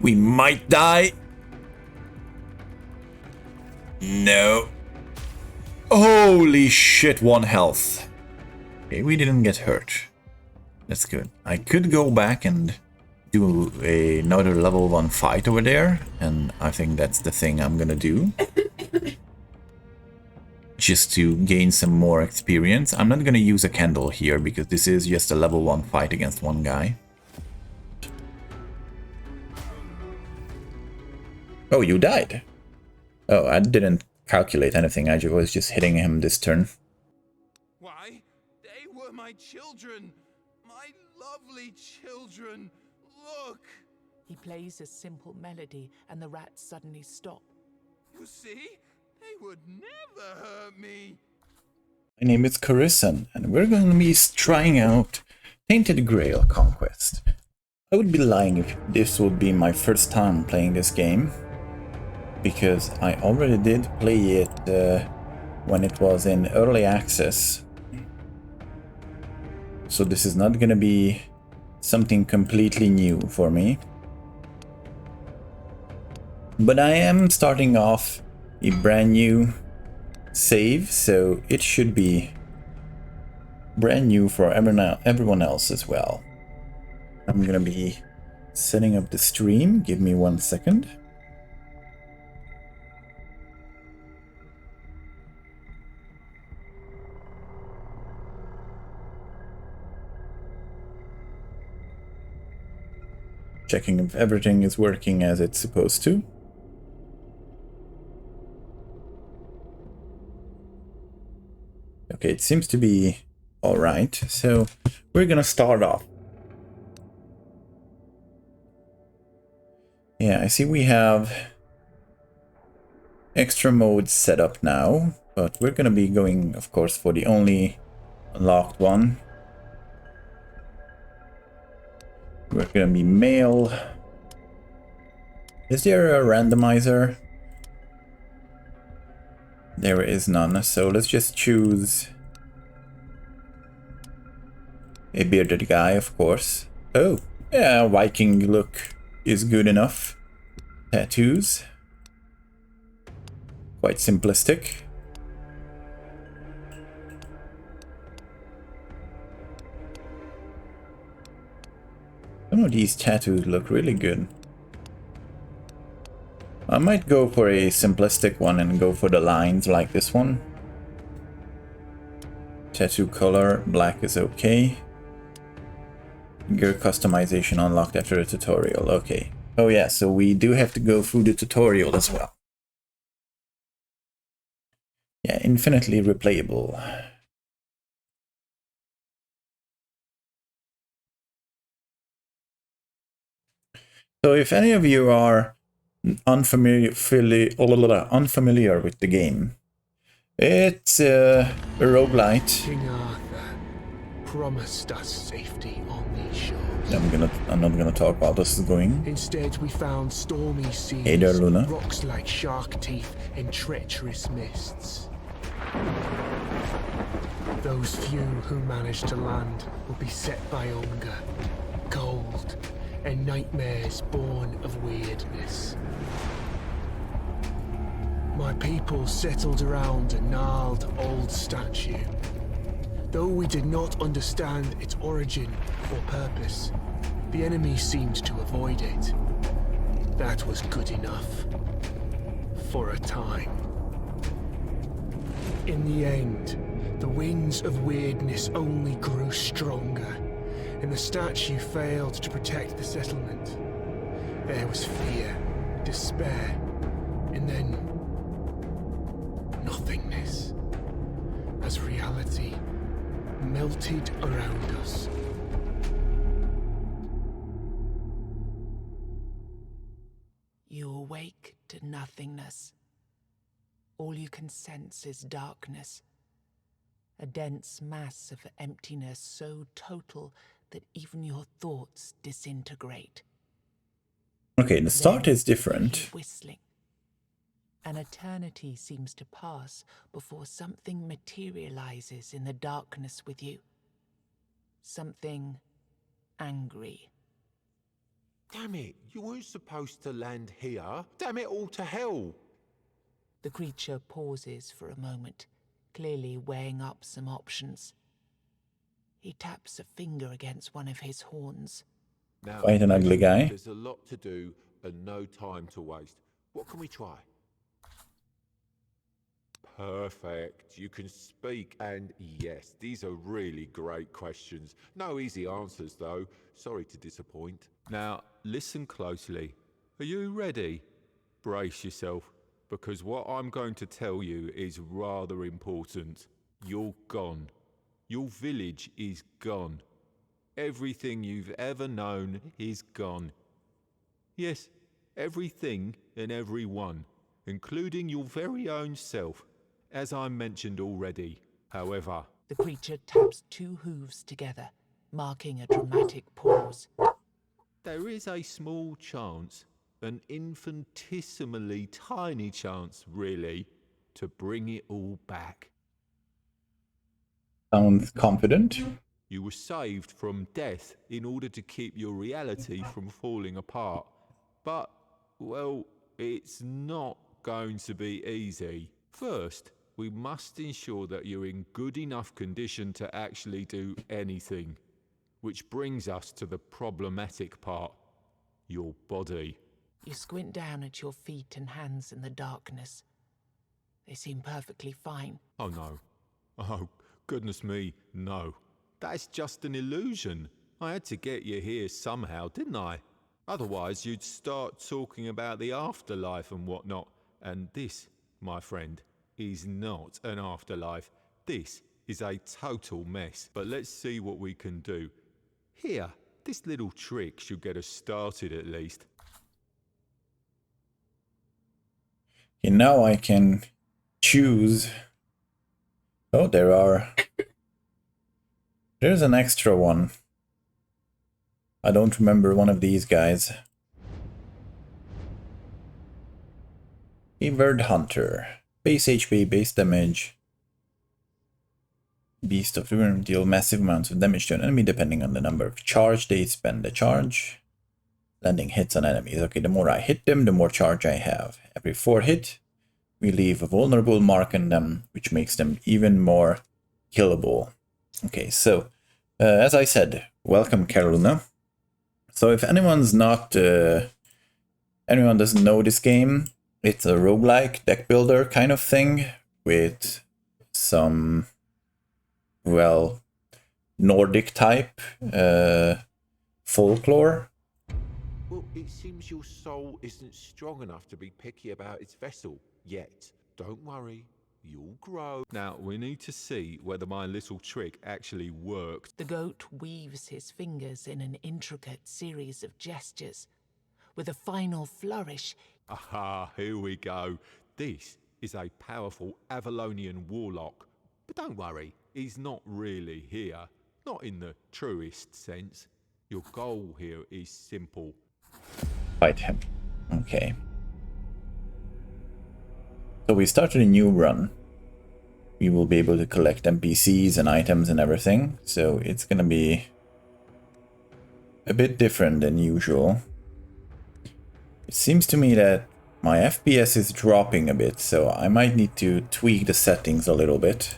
We might die. No. Holy shit, 1 health. Okay, we didn't get hurt. That's good. I could go back and do another level 1 fight over there, and I think that's the thing I'm gonna do. Just to gain some more experience. I'm not gonna use a candle here because this is just a level 1 fight against 1 guy. Oh, you died. Oh, I didn't calculate anything. I was just hitting him this turn. Why? They were my children. My lovely children. Look. He plays a simple melody and the rats suddenly stop. You see? They would never hurt me. My name is Carissan, and we're going to be trying out Tainted Grail Conquest. I would be lying if this would be my first time playing this game, because I already did play it when it was in early access. So this is not going to be something completely new for me. But I am starting off a brand new save, so it should be brand new for everyone else as well. I'm gonna be setting up the stream. Give me 1 second. Checking if everything is working as it's supposed to. Okay, it seems to be all right. So we're gonna start off. Yeah, I see we have extra modes set up now, but we're gonna be going, of course, for the only unlocked one. We're gonna be male. Is there a randomizer? There is none, so let's just choose a bearded guy, of course. Oh, yeah, Viking look is good enough. Tattoos. Quite simplistic. Some of these tattoos look really good. I might go for a simplistic one and go for the lines like this one. Tattoo color, black is okay. Gear customization unlocked after the tutorial, okay. Oh yeah, so we do have to go through the tutorial as well. Yeah, infinitely replayable. So if any of you are unfamiliar with the game, it's a roguelite. King Arthur promised us safety on these shores. I'm not gonna talk while this is going. Instead, we found stormy seas, Hey there, Luna. rocks like shark teeth, and treacherous mists. Those few who managed to land will be set by hunger, cold, and nightmares born of weirdness. My people settled around a gnarled old statue. Though we did not understand its origin or purpose, the enemy seemed to avoid it. That was good enough. For a time. In the end, the winds of weirdness only grew stronger, and the statue failed to protect the settlement. There was fear, despair, and then nothingness, as reality melted around us. You awake to nothingness. All you can sense is darkness. A dense mass of emptiness so total that even your thoughts disintegrate. Okay, the start is different. Whistling. An eternity seems to pass before something materializes in the darkness with you. Something angry. Damn it, you weren't supposed to land here. Damn it all to hell. The creature pauses for a moment, clearly weighing up some options. He taps a finger against one of his horns. Now, Quite an ugly guy. there's a lot to do and no time to waste. What can we try? Perfect. You can speak, and yes, these are really great questions. No easy answers, though. Sorry to disappoint. Now, listen closely. Are you ready? Brace yourself, because what I'm going to tell you is rather important. You're gone. Your village is gone. Everything you've ever known is gone. Yes, everything and everyone, including your very own self, as I mentioned already. However, The creature taps two hooves together, marking a dramatic pause. there is a small chance, an infinitesimally tiny chance, really, to bring it all back. Sounds confident. You were saved from death in order to keep your reality from falling apart. But, well, it's not going to be easy. First, we must ensure that you're in good enough condition to actually do anything. Which brings us to the problematic part. Your body. You squint down at your feet and hands in the darkness. They seem perfectly fine. Oh no. Oh, goodness me, no. That's just an illusion. I had to get you here somehow, didn't I? Otherwise, you'd start talking about the afterlife and whatnot. And this, my friend, is not an afterlife. This is a total mess. But let's see what we can do. Here, this little trick should get us started at least. Okay, now I can choose. Oh, there's an extra one. I don't remember one of these guys. Fevered Hunter. Base HP, base damage. Beast of the Room deal massive amounts of damage to an enemy depending on the number of charge they spend the charge. Landing hits on enemies. Okay, the more I hit them, the more charge I have. Every 4 hit, we leave a vulnerable mark on them, which makes them even more killable. Okay, so, as I said, welcome Carolina. So if anyone doesn't know this game, it's a roguelike deck builder kind of thing with some, well, Nordic type folklore. Well, it seems your soul isn't strong enough to be picky about its vessel yet. Don't worry, you'll grow. Now, we need to see whether my little trick actually worked. The goat weaves his fingers in an intricate series of gestures. With a final flourish, Aha, here we go. This is a powerful Avalonian warlock. But don't worry, he's not really here. Not in the truest sense. Your goal here is simple. Fight him. Okay. So we started a new run. We will be able to collect NPCs and items and everything. So it's gonna be a bit different than usual. It seems to me that my FPS is dropping a bit, so I might need to tweak the settings a little bit.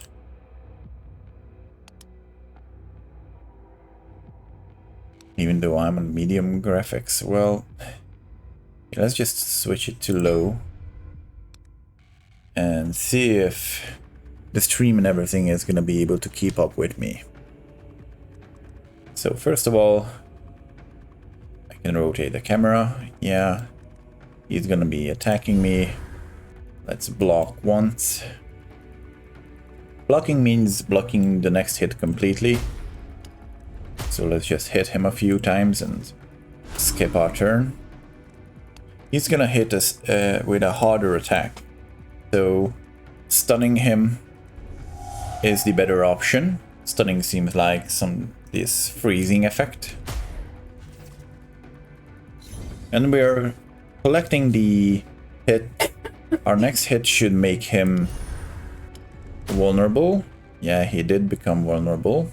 Even though I'm on medium graphics. Well, let's just switch it to low. And see if the stream and everything is going to be able to keep up with me. So first of all, I can rotate the camera. Yeah, he's going to be attacking me. Let's block once. Blocking means blocking the next hit completely. So let's just hit him a few times and skip our turn. He's going to hit us with a harder attack. So stunning him is the better option. Stunning seems like this freezing effect. And we're collecting the hit. Our next hit should make him vulnerable. Yeah, he did become vulnerable.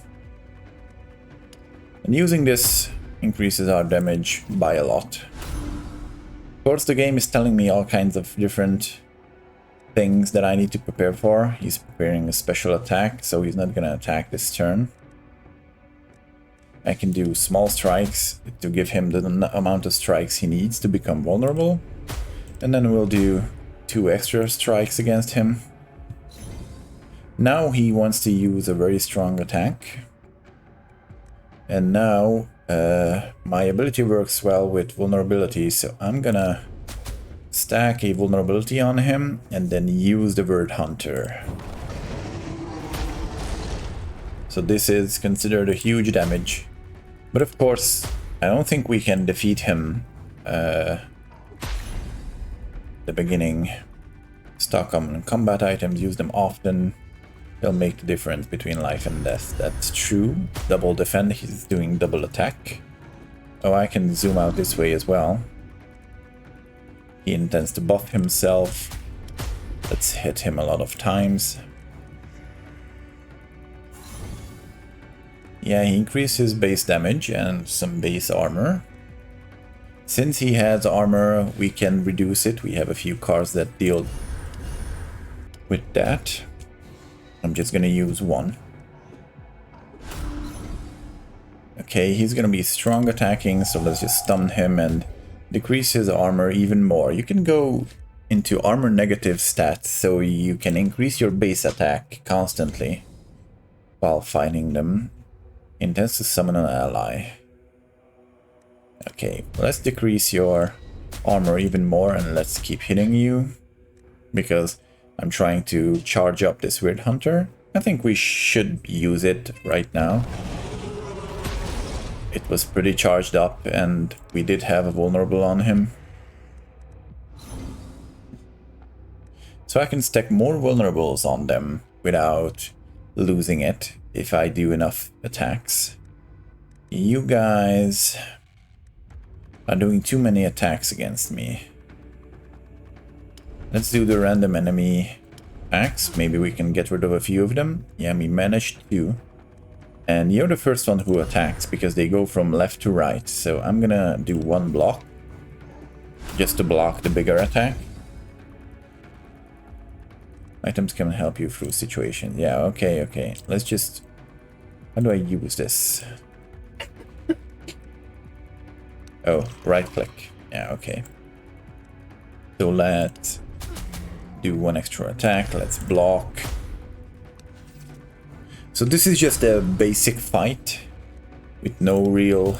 And using this increases our damage by a lot. Of course, the game is telling me all kinds of different things that I need to prepare for. He's preparing a special attack, so he's not gonna attack this turn. I can do small strikes to give him the amount of strikes he needs to become vulnerable. And then we'll do 2 extra strikes against him. Now he wants to use a very strong attack. And now my ability works well with vulnerability, so I'm gonna stack a vulnerability on him and then use the Word Hunter. So this is considered a huge damage. But of course, I don't think we can defeat him the beginning. Stock on combat items, use them often. They'll make the difference between life and death. That's true. Double defend, he's doing double attack. Oh, I can zoom out this way as well. He intends to buff himself. Let's hit him a lot of times. Yeah, he increased his base damage and some base armor. Since he has armor, we can reduce it. We have a few cards that deal with that. I'm just gonna use 1. Okay, he's gonna be strong attacking, so let's just stun him and decrease his armor even more. You can go into armor negative stats, so you can increase your base attack constantly while fighting them. Intends to summon an ally. Okay, let's decrease your armor even more and let's keep hitting you, because I'm trying to charge up this Weird Hunter. I think we should use it right now. It was pretty charged up and we did have a vulnerable on him. So I can stack more vulnerables on them without losing it if I do enough attacks. You guys are doing too many attacks against me. Let's do the random enemy attacks. Maybe we can get rid of a few of them. Yeah, we managed to. And you're the first one who attacks because they go from left to right. So I'm gonna do 1 block just to block the bigger attack. Items can help you through situations. Yeah, okay. Let's just... How do I use this? Oh, right click. Yeah, okay. So let's do 1 extra attack. Let's block. So this is just a basic fight with no real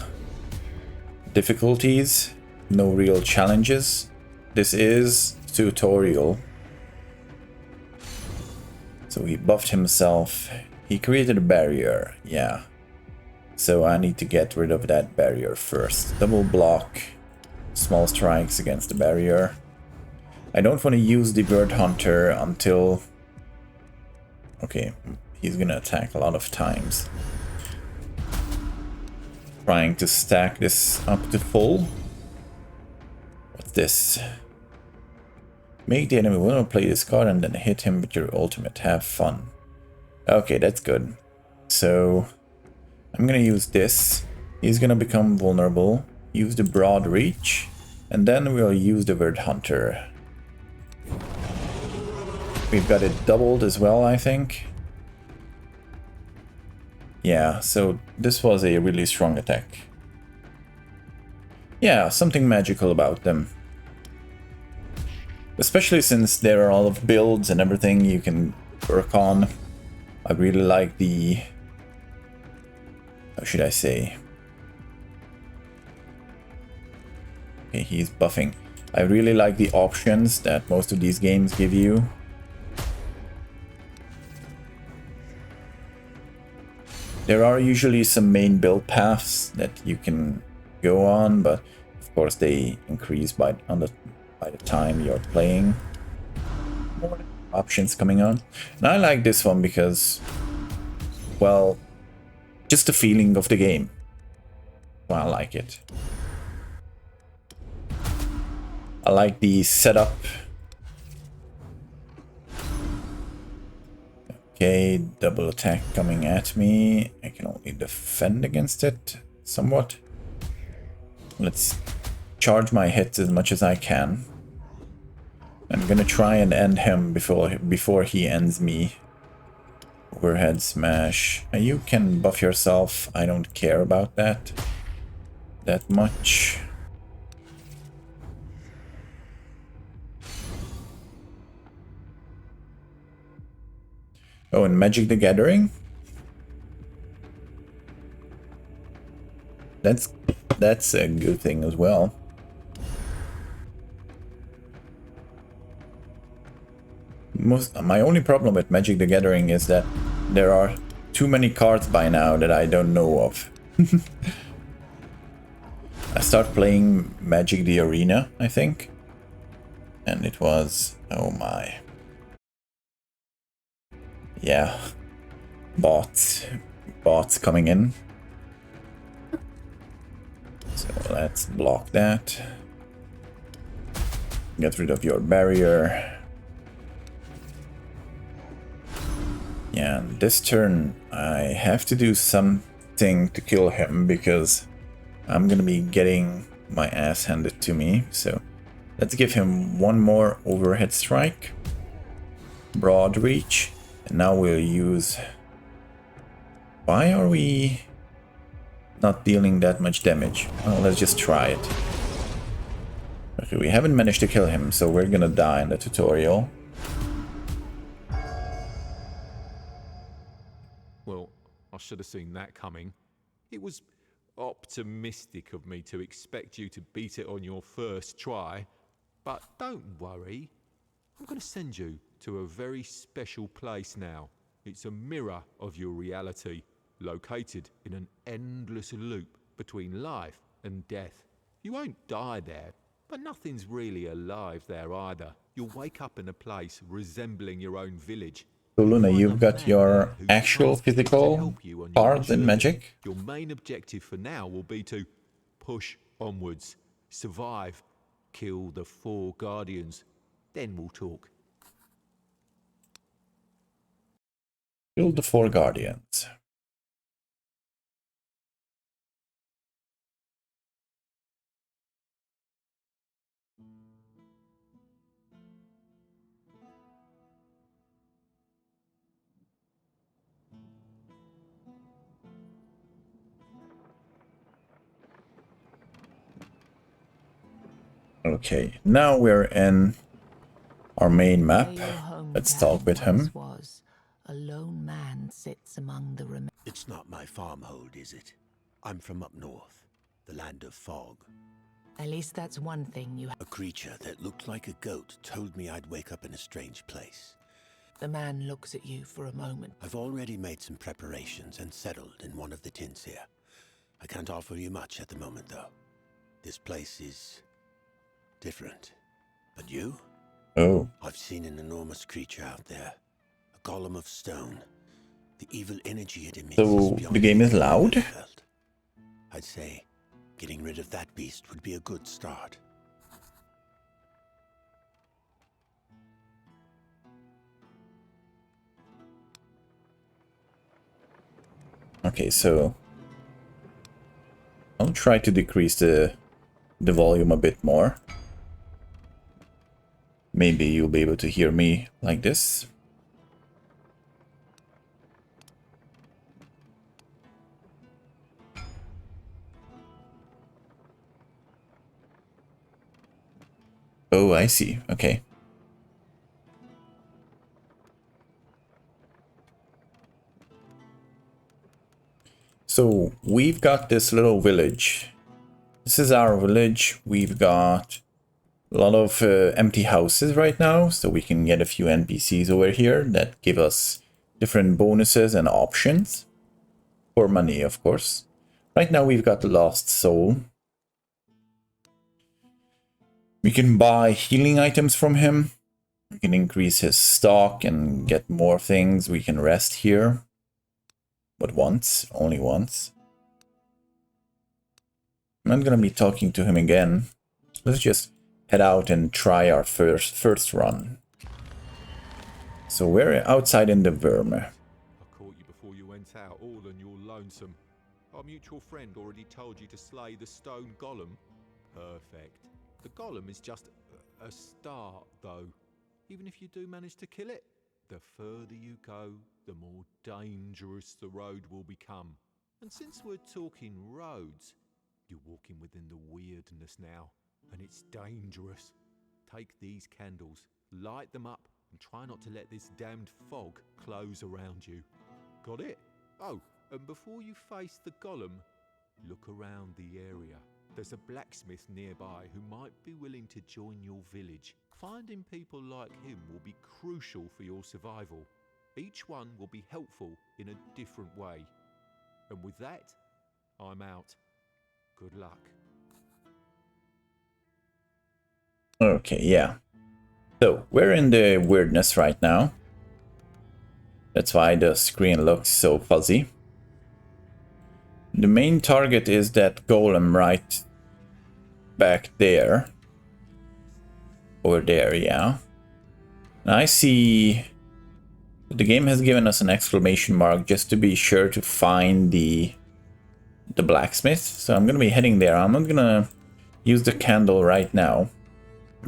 difficulties, no real challenges. This is tutorial. So he buffed himself. He created a barrier, yeah. So I need to get rid of that barrier first. Double block, small strikes against the barrier. I don't want to use the Bird Hunter until... Okay, he's gonna attack a lot of times. Trying to stack this up to full. What's this? Make the enemy willing to play this card and then hit him with your ultimate. Have fun. Okay, that's good. So I'm gonna use this. He's gonna become vulnerable. Use the broad reach. And then we'll use the Bird Hunter. We've got it doubled as well, I think. Yeah, so this was a really strong attack. Yeah, something magical about them. Especially since there are a lot of builds and everything you can work on. I really like the... How should I say? Okay, he's buffing. I really like the options that most of these games give you. There are usually some main build paths that you can go on, but of course they increase by the time you're playing. More options coming on. And I like this one because, well, just the feeling of the game. Well, I like it. I like the setup. Okay, double attack coming at me. I can only defend against it somewhat. Let's charge my hits as much as I can. I'm gonna try and end him before he ends me. Overhead smash. You can buff yourself. I don't care about that much. Oh, and Magic the Gathering? That's a good thing as well. My only problem with Magic the Gathering is that there are too many cards by now that I don't know of. I started playing Magic the Arena, I think. And it was... oh my. Yeah. Bots coming in. So let's block that. Get rid of your barrier. Yeah, and this turn I have to do something to kill him because I'm gonna be getting my ass handed to me. So let's give him one more overhead strike. Broad reach. And now we'll use... why are we not dealing that much damage? Well, let's just try it. Okay, we haven't managed to kill him, so we're gonna die in the tutorial. Well, I should have seen that coming. It was optimistic of me to expect you to beat it on your first try. But don't worry. I'm going to send you to a very special place now. It's a mirror of your reality, located in an endless loop between life and death. You won't die there, but nothing's really alive there either. You'll wake up in a place resembling your own village. So Luna, you've got your actual physical cards in Magic? Your main objective for now will be to push onwards, survive, kill the 4 Guardians. Then we'll talk. Kill the 4 Guardians. Okay, now we're in our main map. Let's talk with him. A lone man sits among the remains. It's not my farmhold, is it? I'm from up north, the land of fog. At least that's one thing you have. A creature that looked like a goat told me I'd wake up in a strange place. The man looks at you for a moment. I've already made some preparations and settled in one of the tents here. I can't offer you much at the moment, though. This place is different. But you? Oh. I've seen an enormous creature out there. A golem of stone. The evil energy it emits. So the game is loud? I'd say getting rid of that beast would be a good start. Okay, so I'll try to decrease the volume a bit more. Maybe you'll be able to hear me like this. Oh, I see. Okay. So we've got this little village. This is our village. We've got a lot of empty houses right now, so we can get a few NPCs over here that give us different bonuses and options. For money, of course. Right now we've got the Lost Soul. We can buy healing items from him. We can increase his stock and get more things. We can rest here. But once, only once. I'm not gonna be talking to him again. Let's just head out and try our first run. So we're outside in the Verme. I caught you before you went out, all on your lonesome. Our mutual friend already told you to slay the stone golem. Perfect. The golem is just a start, though. Even if you do manage to kill it, the further you go, the more dangerous the road will become. And since we're talking roads, you're walking within the weirdness now, and it's dangerous. Take these candles, light them up, and try not to let this damned fog close around you. Got it? Oh, and before you face the golem, look around the area. There's a blacksmith nearby who might be willing to join your village. Finding people like him will be crucial for your survival. Each one will be helpful in a different way. And with that, I'm out. Good luck. Okay, yeah. So, we're in the weirdness right now. That's why the screen looks so fuzzy. The main target is that golem right back there. Over there, yeah. And I see the game has given us an exclamation mark just to be sure to find the blacksmith. So I'm gonna be heading there. I'm not gonna use the candle right now,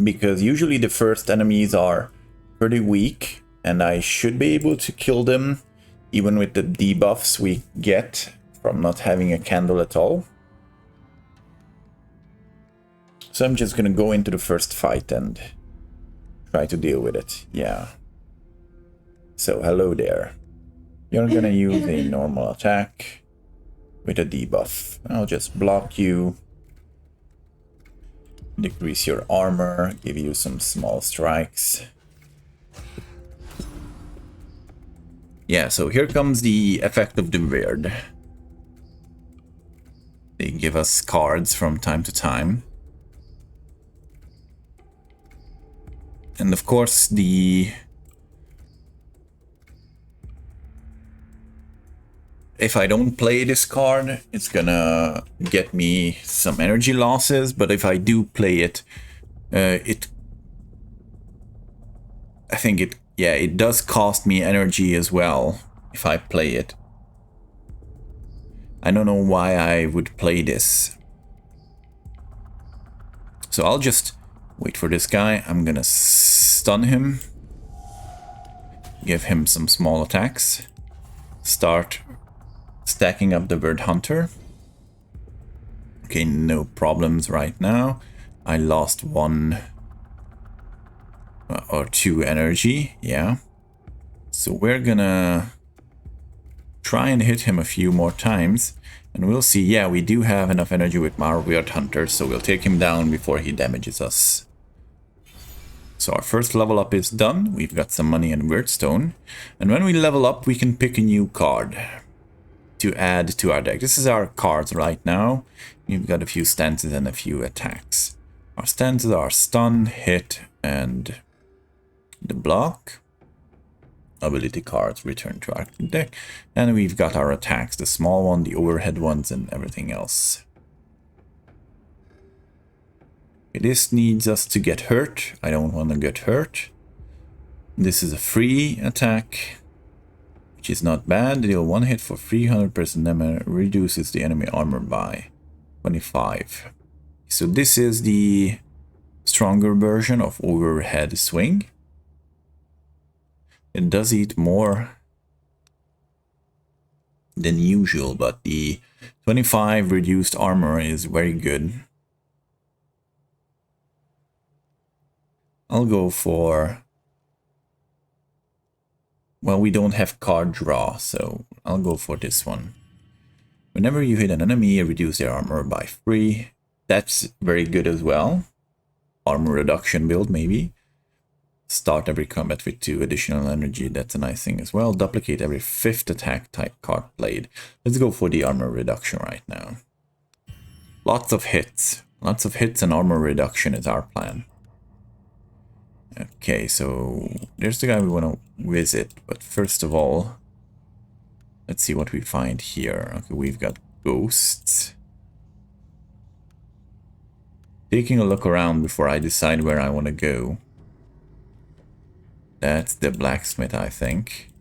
because usually the first enemies are pretty weak and I should be able to kill them even with the debuffs we get from not having a candle at all. So I'm just gonna go into the first fight and try to deal with it. Yeah. So hello there. You're gonna use a normal attack with a debuff. I'll just block you, decrease your armor, give you some small strikes. Yeah, so here comes the effect of the weird. They give us cards from time to time. And of course if I don't play this card, it's gonna get me some energy losses, but if I do play it, I think it does cost me energy as well if I play it. I don't know why I would play this. So I'll just wait for this guy. I'm gonna stun him. Give him some small attacks. Start stacking up the Bird Hunter. Okay, no problems right now. I lost 1 or 2 energy, yeah. So we're gonna try and hit him a few more times, and we'll see. Yeah, we do have enough energy with our Weird Hunter, so we'll take him down before he damages us. So our first level up is done. We've got some money and Weirdstone, and when we level up, we can pick a new card to add to our deck. This is our cards right now. We've got a few stances and a few attacks. Our stances are stun, hit, and the block. Ability cards return to our deck. And we've got our attacks, the small one, the overhead ones, and everything else. This needs us to get hurt. I don't want to get hurt. This is a free attack, which is not bad. Deal 1 hit for 300% damage, reduces the enemy armor by 25. So this is the stronger version of overhead swing. It does eat more than usual, but the 25 reduced armor is very good. I'll go for... Well, we don't have card draw, so I'll go for this one. Whenever you hit an enemy, reduce their armor by 3. That's very good as well. Armor reduction build, maybe. Start every combat with 2 additional energy. That's a nice thing as well. Duplicate every 5th attack type card played. Let's go for the armor reduction right now. Lots of hits. Lots of hits and armor reduction is our plan. Okay, so there's the guy we want to visit. But first of all, let's see what we find here. Okay, we've got ghosts. Taking a look around before I decide where I want to go. That's the blacksmith, I think.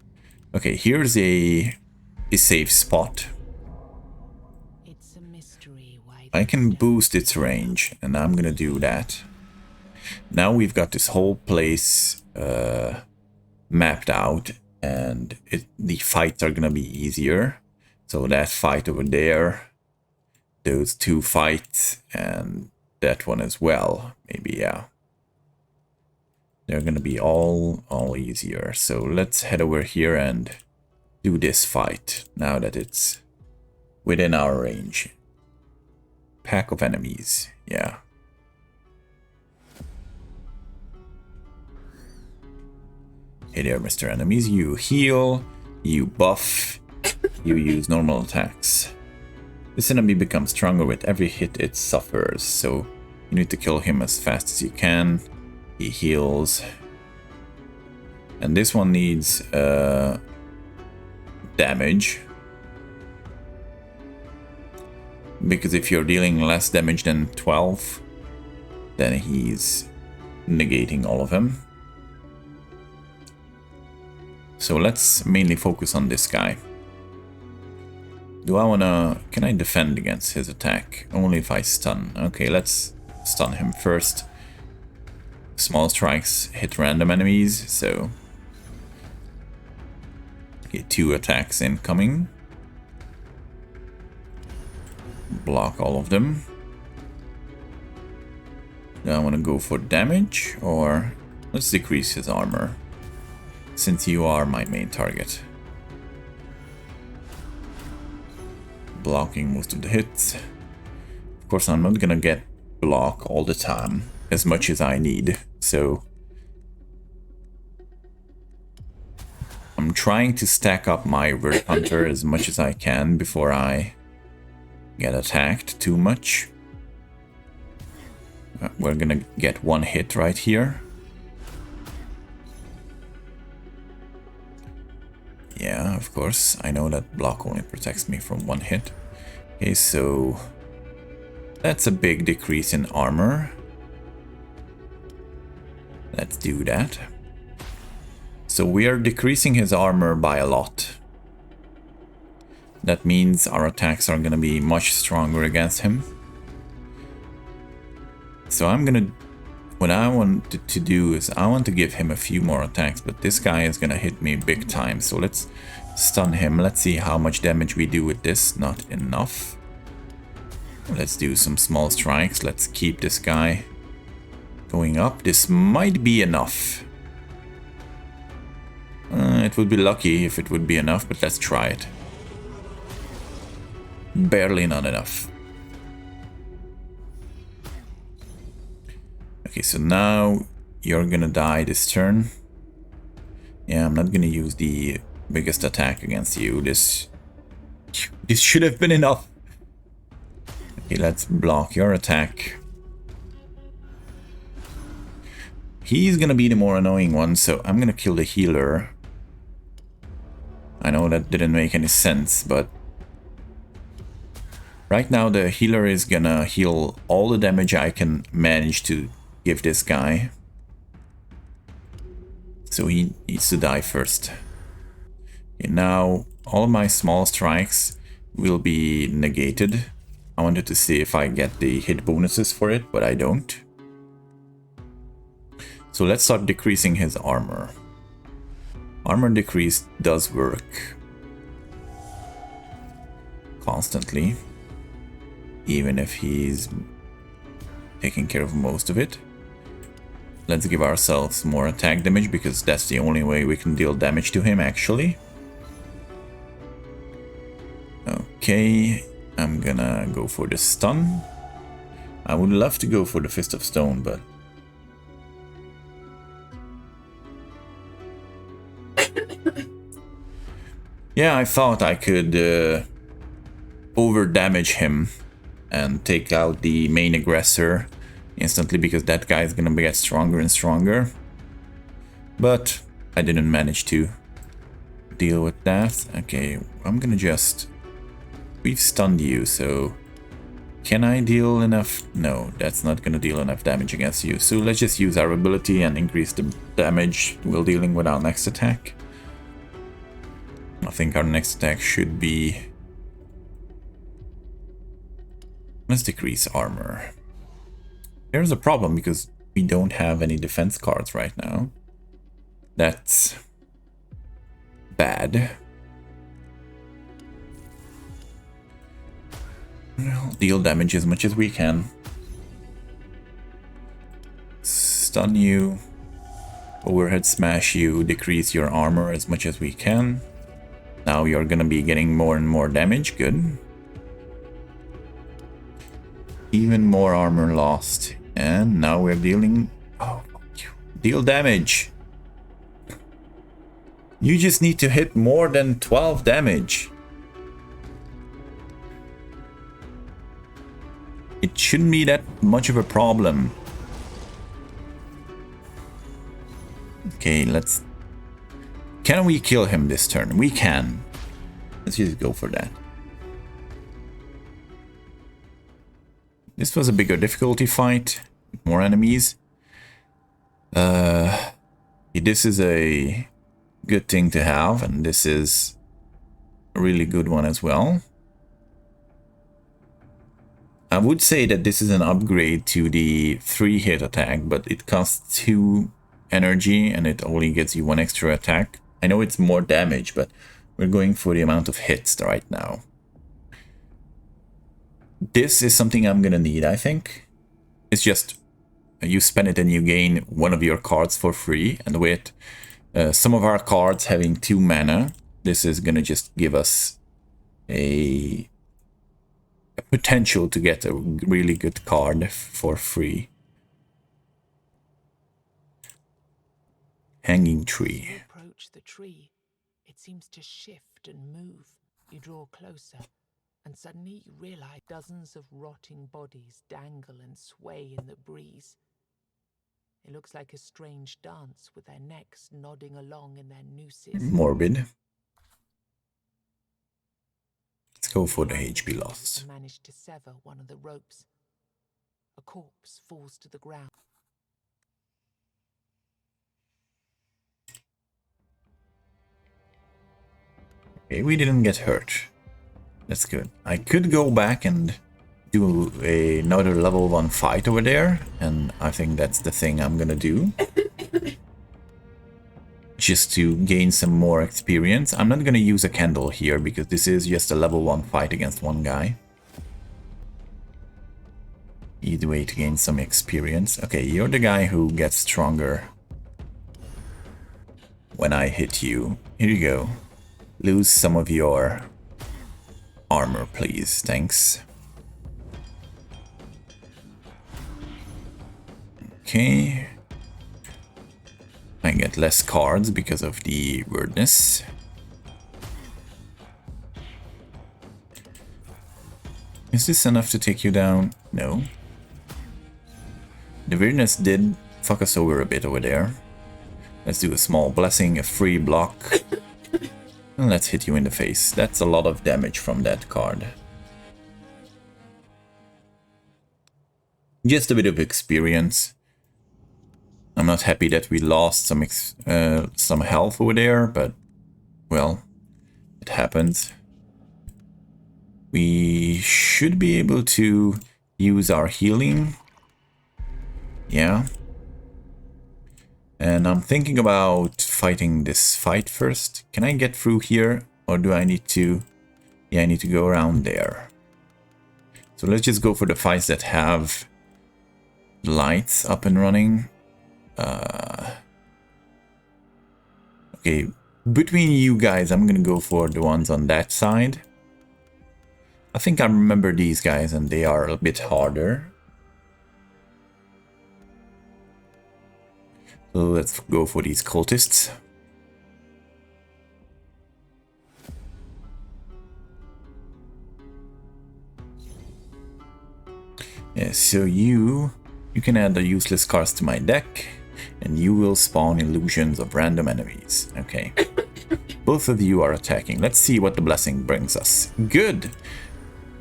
Okay, here's a safe spot. It's a mystery why I can boost its range, and I'm gonna do that. Now we've got this whole place mapped out, and the fights are gonna be easier. So that fight over there, those two fights, and that one as well, maybe, yeah. They're gonna be all easier. So let's head over here and do this fight now that it's within our range. Pack of enemies, yeah. Hey there, Mr. Enemies. You heal, you buff, you use normal attacks. This enemy becomes stronger with every hit it suffers, so you need to kill him as fast as you can. He heals. And this one needs damage. Because if you're dealing less damage than 12, then he's negating all of them. So let's mainly focus on this guy. Do I wanna... Can I defend against his attack? Only if I stun. Okay, let's stun him first. Small strikes hit random enemies, so... Okay, 2 attacks incoming. Block all of them. Do I wanna go for damage, or... Let's decrease his armor, since you are my main target. Blocking most of the hits. Of course, I'm not gonna get block all the time, as much as I need, so... I'm trying to stack up my Word Hunter as much as I can before I get attacked too much. We're gonna get 1 hit right here. Yeah, of course. I know that block only protects me from 1 hit. Okay, so that's a big decrease in armor. Let's do that. So we are decreasing his armor by a lot. That means our attacks are gonna be much stronger against him. So I'm gonna... What I want to do is I want to give him a few more attacks, but this guy is gonna hit me big time. So let's stun him. Let's see how much damage we do with this. Not enough. Let's do some small strikes. Let's keep this guy going up. This might be enough. It would be lucky if it would be enough, but let's try it. Barely not enough. Okay, so now you're gonna die this turn. Yeah, I'm not gonna use the biggest attack against you. This should have been enough. Okay, let's block your attack. He's gonna be the more annoying one, so I'm gonna kill the healer. I know that didn't make any sense, but right now the healer is gonna heal all the damage I can manage to give this guy. So he needs to die first. Okay, now all of my small strikes will be negated. I wanted to see if I get the hit bonuses for it, but I don't. So let's start decreasing his armor. Armor decrease does work. Constantly. Even if he's taking care of most of it. Let's give ourselves more attack damage, because that's the only way we can deal damage to him, actually. Okay, I'm gonna go for the stun. I would love to go for the Fist of Stone, but... yeah, I thought I could over-damage him and take out the main aggressor instantly, because that guy is gonna get stronger and stronger. But I didn't manage to deal with that. Okay, I'm gonna just... We've stunned you, so... Can I deal enough? No, that's not gonna deal enough damage against you. So let's just use our ability and increase the damage we're dealing with our next attack. I think our next attack should be... Let's decrease armor. There's a problem because we don't have any defense cards right now. That's bad. We'll deal damage as much as we can. Stun you. Overhead smash you. Decrease your armor as much as we can. Now you're gonna be getting more and more damage. Good. Even more armor lost. And now we're dealing... Oh, deal damage. You just need to hit more than 12 damage. It shouldn't be that much of a problem. Okay, let's... Can we kill him this turn? We can. Let's just go for that. This was a bigger difficulty fight. More enemies. This is a good thing to have, and this is a really good one as well. I would say that this is an upgrade to the 3-hit attack, but it costs 2 energy and it only gets you 1 extra attack. I know it's more damage, but we're going for the amount of hits right now. This is something I'm gonna need, I think. It's just you spend it and you gain one of your cards for free, and with some of our cards having 2 mana, this is gonna just give us a potential to get a really good card for free. Hanging tree. As you approach the tree, it seems to shift and move. You draw closer, and suddenly you realize dozens of rotting bodies dangle and sway in the breeze. It looks like a strange dance with their necks nodding along in their nooses. Morbid. Let's go for the HP loss. Managed to sever one of the ropes. A corpse falls to the ground. Okay, we didn't get hurt. That's good. I could go back and do another level 1 fight over there, and I think that's the thing I'm gonna do. Just to gain some more experience. I'm not gonna use a candle here because this is just a level 1 fight against one guy. Either way to gain some experience. Okay, you're the guy who gets stronger when I hit you. Here you go. Lose some of your armor, please. Thanks. Okay. I get less cards because of the weirdness. Is this enough to take you down? No. The weirdness did fuck us over a bit over there. Let's do a small blessing, a free block. And let's hit you in the face. That's a lot of damage from that card. Just a bit of experience. I'm not happy that we lost some health over there, but well, it happens. We should be able to use our healing. Yeah. And I'm thinking about fighting this fight first. Can I get through here? Or do I need to... Yeah, I need to go around there. So let's just go for the fights that have lights up and running. Okay, between you guys, I'm gonna go for the ones on that side. I think I remember these guys and they are a bit harder. So let's go for these cultists. Yeah, so you can add the useless cards to my deck, and you will spawn illusions of random enemies. Okay. Both of you are attacking. Let's see what the blessing brings us. Good!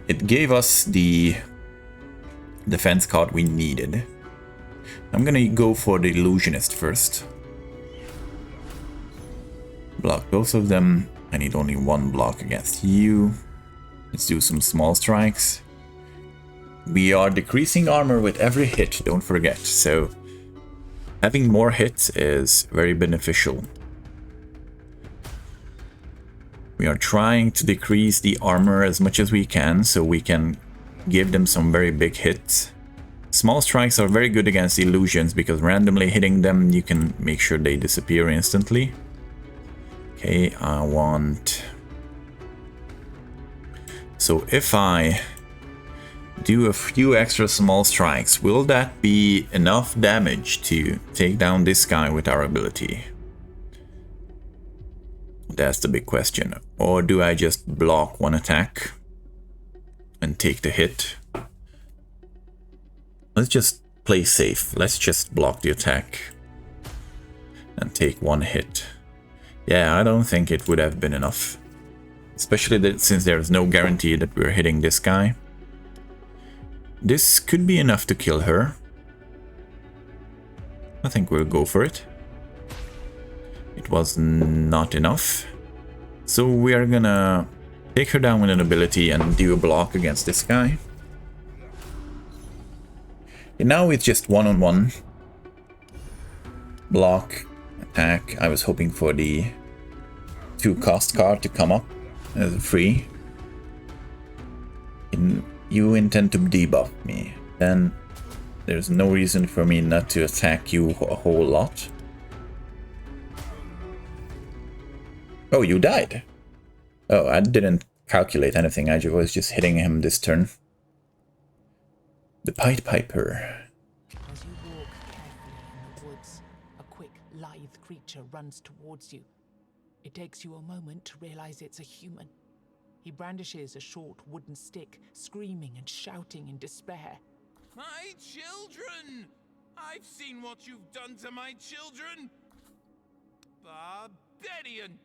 It gave us the defense card we needed. I'm gonna go for the illusionist first. Block both of them. I need only 1 block against you. Let's do some small strikes. We are decreasing armor with every hit, don't forget, so having more hits is very beneficial. We are trying to decrease the armor as much as we can so we can give them some very big hits. Small strikes are very good against illusions because randomly hitting them you can make sure they disappear instantly. Okay, I want... So if I do a few extra small strikes, will that be enough damage to take down this guy with our ability? That's the big question. Or do I just block one attack and take the hit? Let's just play safe. Let's just block the attack and take one hit. Yeah, I don't think it would have been enough. Especially since there's no guarantee that we're hitting this guy. This could be enough to kill her. I think we'll go for it. It was not enough. So we are gonna take her down with an ability and do a block against this guy. And now it's just one-on-one. Block, attack. I was hoping for the 2-cost card to come up as free. You intend to debuff me, then there's no reason for me not to attack you a whole lot. Oh, you died. Oh, I didn't calculate anything, I was just hitting him this turn. The Pied Piper. As you walk carefully in the woods, a quick, lithe creature runs towards you. It takes you a moment to realize it's a human. He brandishes a short wooden stick, screaming and shouting in despair. My children! I've seen what you've done to my children! Barbarian!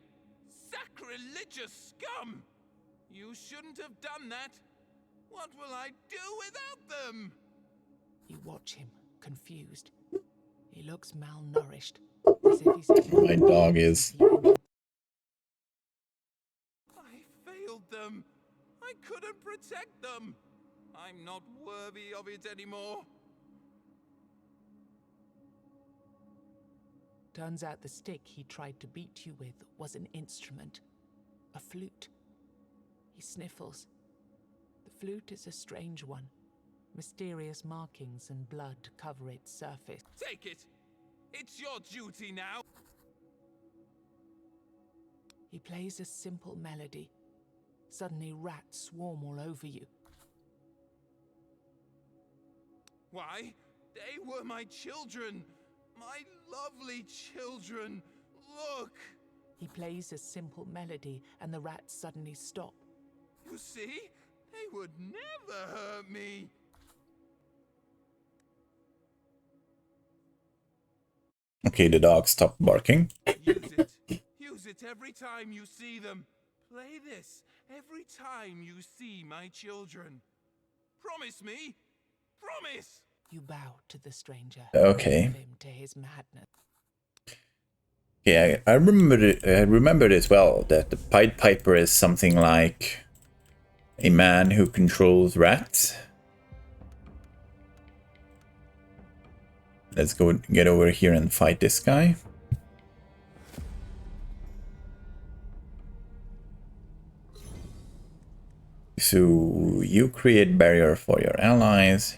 Sacrilegious scum! You shouldn't have done that! What will I do without them? You watch him, confused. He looks malnourished, as if he's... My dog is... Them. I couldn't protect them. I'm not worthy of it anymore. Turns out the stick he tried to beat you with was an instrument, a flute. He sniffles. The flute is a strange one. Mysterious markings and blood cover its surface. Take it. It's your duty now. He plays a simple melody. Suddenly rats swarm all over you. Why? They were my children. My lovely children. Look. He plays a simple melody and the rats suddenly stop. You see? They would never hurt me. Okay, the dog stopped barking. Use it. Use it every time you see them. Play this every time you see my children. Promise me. Promise. You bow to the stranger. Okay. Him to his madness. Yeah, I remembered as well that the Pied Piper is something like a man who controls rats. Let's go get over here and fight this guy. So you create barrier for your allies.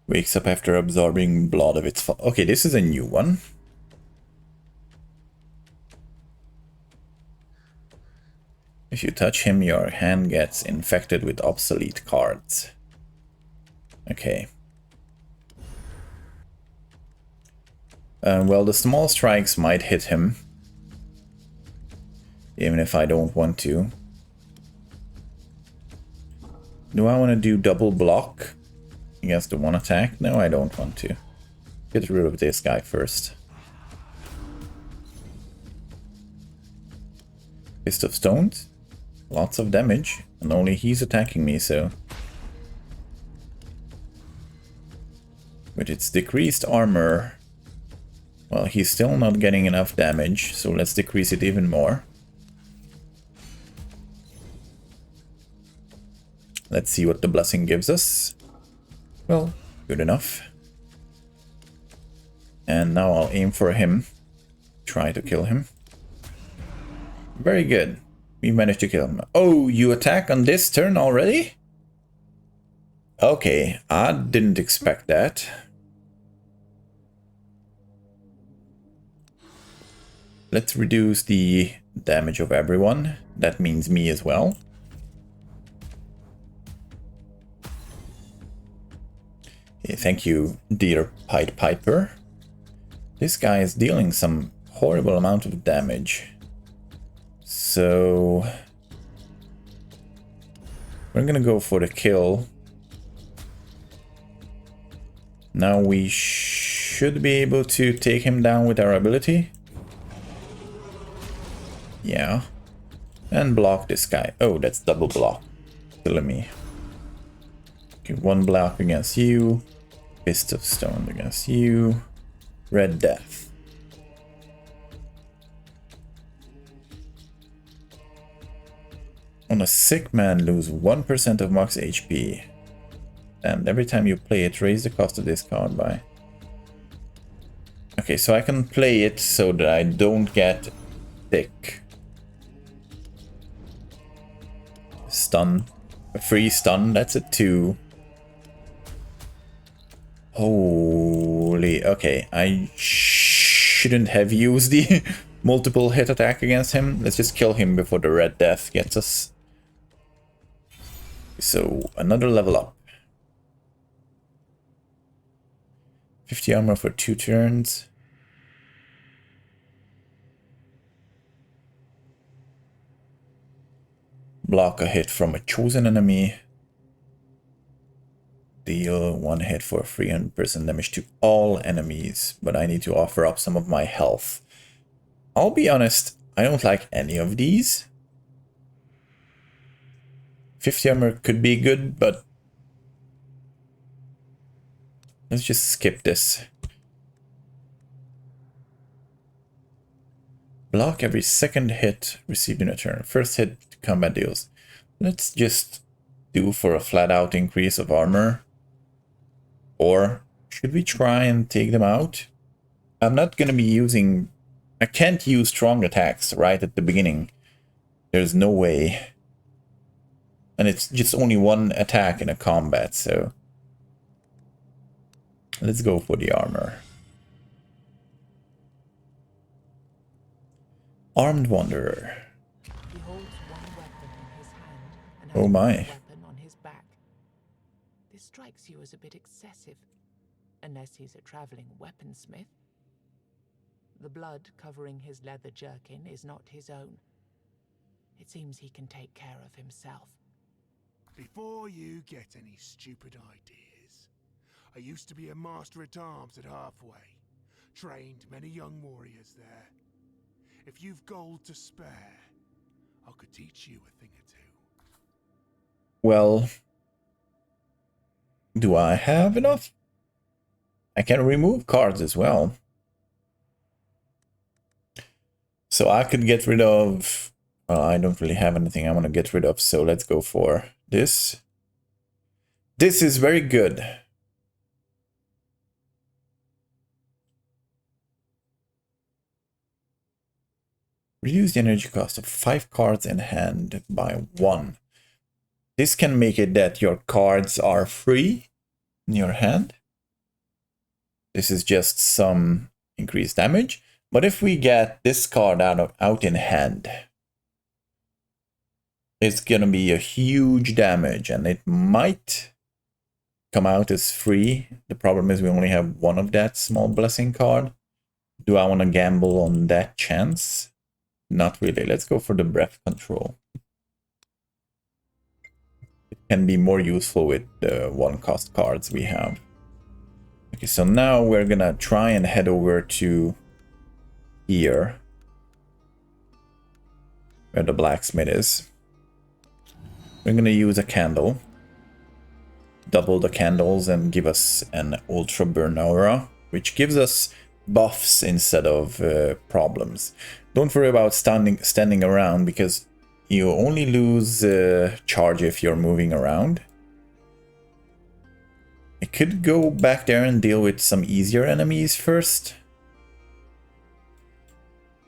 Wakes up after absorbing blood of its fall. Okay, this is a new one. If you touch him, your hand gets infected with obsolete cards. Okay. Well, the small strikes might hit him. Even if I don't want to. Do I want to do double block against the one attack? No, I don't want to. Get rid of this guy first. Fist of Stones. Lots of damage. And only he's attacking me, so... With its decreased armor... Well, he's still not getting enough damage, so let's decrease it even more. Let's see what the blessing gives us. Well, good enough. And now I'll aim for him. Try to kill him. Very good. We managed to kill him. Oh, you attack on this turn already? Okay, I didn't expect that. Let's reduce the damage of everyone. That means me as well. Okay, thank you, dear Pied Piper. This guy is dealing some horrible amount of damage. So we're gonna go for the kill. Now we should be able to take him down with our ability. Yeah. And block this guy. Oh, that's double block. Killing me. Okay, one block against you. Fist of Stone against you. Red Death. On a sick man, lose 1% of max HP. And every time you play it, raise the cost of this card by... Okay, so I can play it so that I don't get sick. Stun. A free stun, that's a 2. Holy... Okay, I shouldn't have used the multiple hit attack against him. Let's just kill him before the Red Death gets us. So, another level up. 50 armor for 2 turns. Block a hit from a chosen enemy. Deal 1 hit for 300% damage to all enemies, but I need to offer up some of my health. I'll be honest, I don't like any of these. 50 armor could be good, but let's just skip this. Block every second hit received in a turn. First hit combat deals. Let's just do for a flat out increase of armor. Or should we try and take them out? I'm not going to be using... I can't use strong attacks right at the beginning. There's no way. And it's just only one attack in a combat, so... Let's go for the armor. Armed Wanderer. He holds one weapon in his hand and Oh my. another weapon on his back. This strikes you as a bit excessive, unless he's a traveling weaponsmith. The blood covering his leather jerkin is not his own. It seems he can take care of himself. Before you get any stupid ideas, I used to be a master-at-arms at Halfway. Trained many young warriors there. If you've gold to spare, I could teach you a thing or two. Well, do I have enough? I can remove cards as well. So I could get rid of... I don't really have anything I want to get rid of, so let's go for this. This is very good. Reduce the energy cost of 5 cards in hand by 1. This can make it that your cards are free in your hand. This is just some increased damage. But if we get this card out in hand, it's gonna be a huge damage, and it might come out as free. The problem is we only have one of that small blessing card. Do I want to gamble on that chance? Not really. Let's go for the breath control. It can be more useful with the 1-cost cards we have. Okay, so now we're gonna try and head over to here, where the blacksmith is. We're gonna use a candle. Double the candles and give us an ultra burn aura, which gives us buffs instead of problems. Don't worry about standing around, because You only lose charge if you're moving around. I could go back there and deal with some easier enemies first.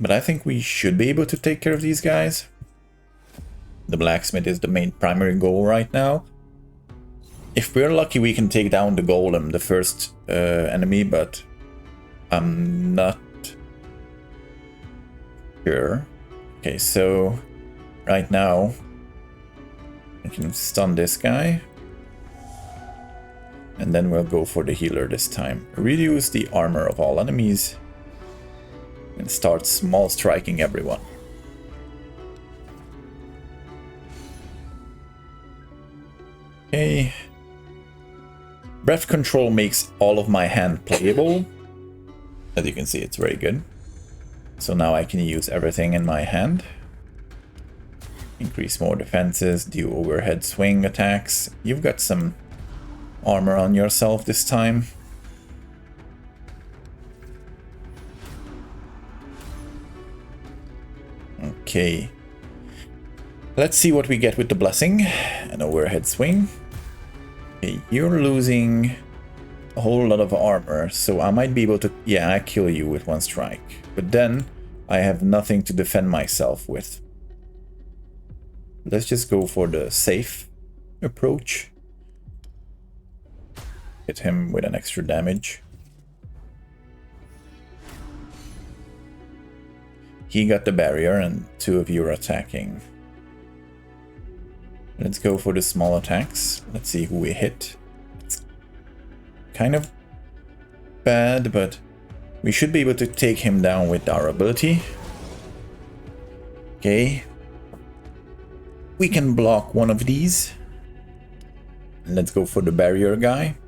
But I think we should be able to take care of these guys. The blacksmith is the main primary goal right now. If we're lucky, we can take down the golem, the first enemy, but I'm not sure. Okay, so right now I can stun this guy. And then we'll go for the healer this time. Reduce the armor of all enemies. And start small striking everyone. Okay. Breath control makes all of my hand playable. As you can see, it's very good. So now I can use everything in my hand. Increase more defenses, do overhead swing attacks. You've got some armor on yourself this time. Okay. Let's see what we get with the blessing. An overhead swing. Okay, you're losing a whole lot of armor, so I might be able to, yeah, I kill you with one strike. But then I have nothing to defend myself with. Let's just go for the safe approach. Hit him with an extra damage. He got the barrier and two of you are attacking. Let's go for the small attacks. Let's see who we hit. It's kind of bad, but we should be able to take him down with our ability. Okay. We can block one of these. Let's go for the barrier guy.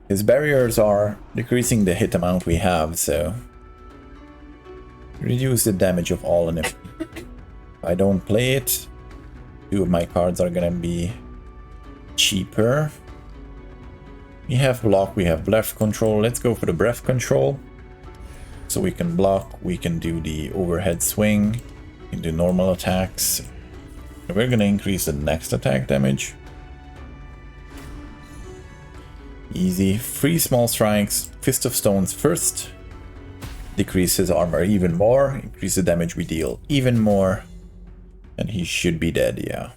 His barriers are decreasing the hit amount we have, so reduce the damage of all enemies. If I don't play it, two of my cards are gonna be cheaper. We have block, we have breath control. Let's go for the breath control. So we can block, we can do the overhead swing, we can do normal attacks. We're gonna increase the next attack damage. Easy. 3 small strikes. Fist of Stones first. Decrease his armor even more. Increase the damage we deal even more. And he should be dead, yeah.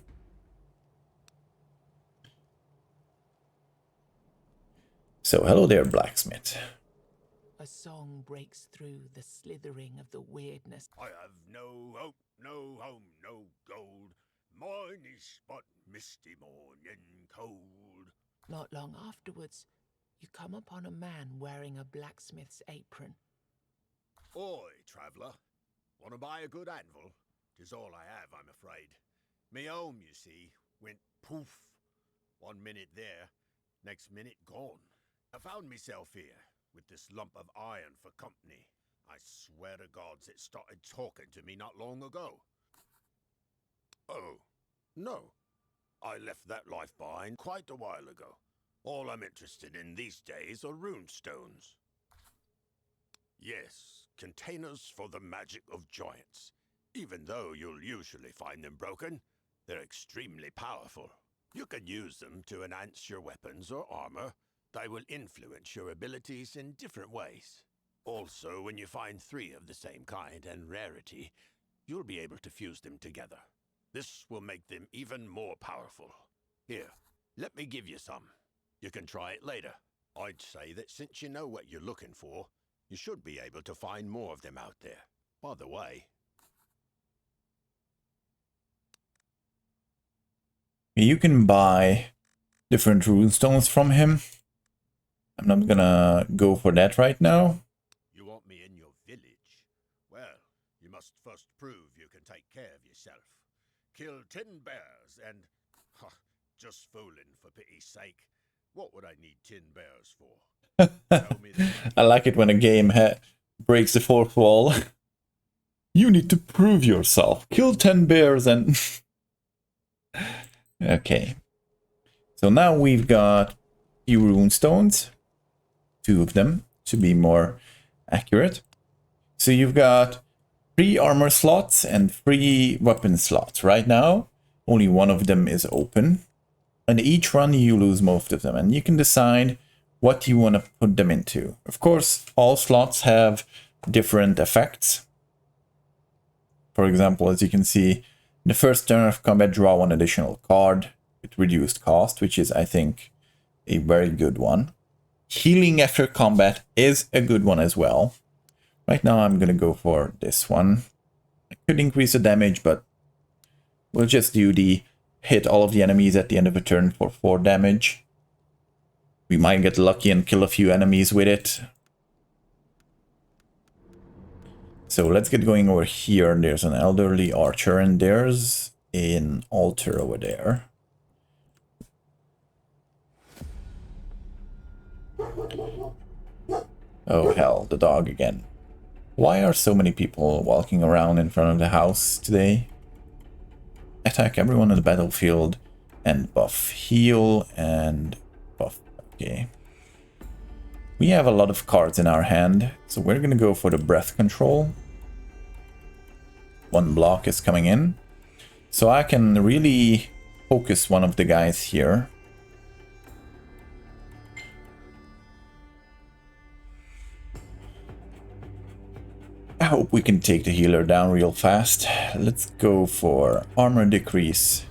So, hello there, blacksmith. A song breaks through the slithering of the weirdness. I have no hope, no home, no gold. Mine is but misty morn and cold. Not long afterwards, you come upon a man wearing a blacksmith's apron. Oi, traveller. Want to buy a good anvil? 'Tis all I have, I'm afraid. Me home, you see, went poof. 1 minute there, next minute gone. I found myself here, with this lump of iron for company. I swear to gods it started talking to me not long ago. Oh, no. I left that life behind quite a while ago. All I'm interested in these days are runestones. Yes, containers for the magic of giants. Even though you'll usually find them broken, they're extremely powerful. You can use them to enhance your weapons or armor. They will influence your abilities in different ways. Also, when you find 3 of the same kind and rarity, you'll be able to fuse them together. This will make them even more powerful. Here, let me give you some. You can try it later. I'd say that since you know what you're looking for, you should be able to find more of them out there. By the way, You can buy different runestones from him. I'm not gonna go for that right now. you want me in your village? Well, you must first prove you can take care of yourself. Kill 10 bears and... just fooling, for pity's sake. What would I need 10 bears for? Tell me that. I like it when a game breaks the fourth wall. You need to prove yourself. Kill 10 bears and... Okay. So now we've got few runestones. 2 of them, to be more accurate. So you've got 3 armor slots and 3 weapon slots. Right now, only one of them is open. And each run you lose most of them. And you can decide what you want to put them into. Of course, all slots have different effects. For example, as you can see, in the first turn of combat, draw 1 additional card with reduced cost, which is, I think, a very good one. Healing after combat is a good one as well. Right now I'm gonna go for this one. I could increase the damage, but we'll just do the hit all of the enemies at the end of a turn for 4 damage. We might get lucky and kill a few enemies with it. So let's get going over here. There's an elderly archer and there's an altar over there. Oh hell, the dog again. Why are so many people walking around in front of the house today? Attack everyone on the battlefield and buff heal and buff. Okay. We have a lot of cards in our hand, so we're gonna go for the breath control. 1 block is coming in. So I can really focus one of the guys here. I hope we can take the healer down real fast. Let's go for armor decrease,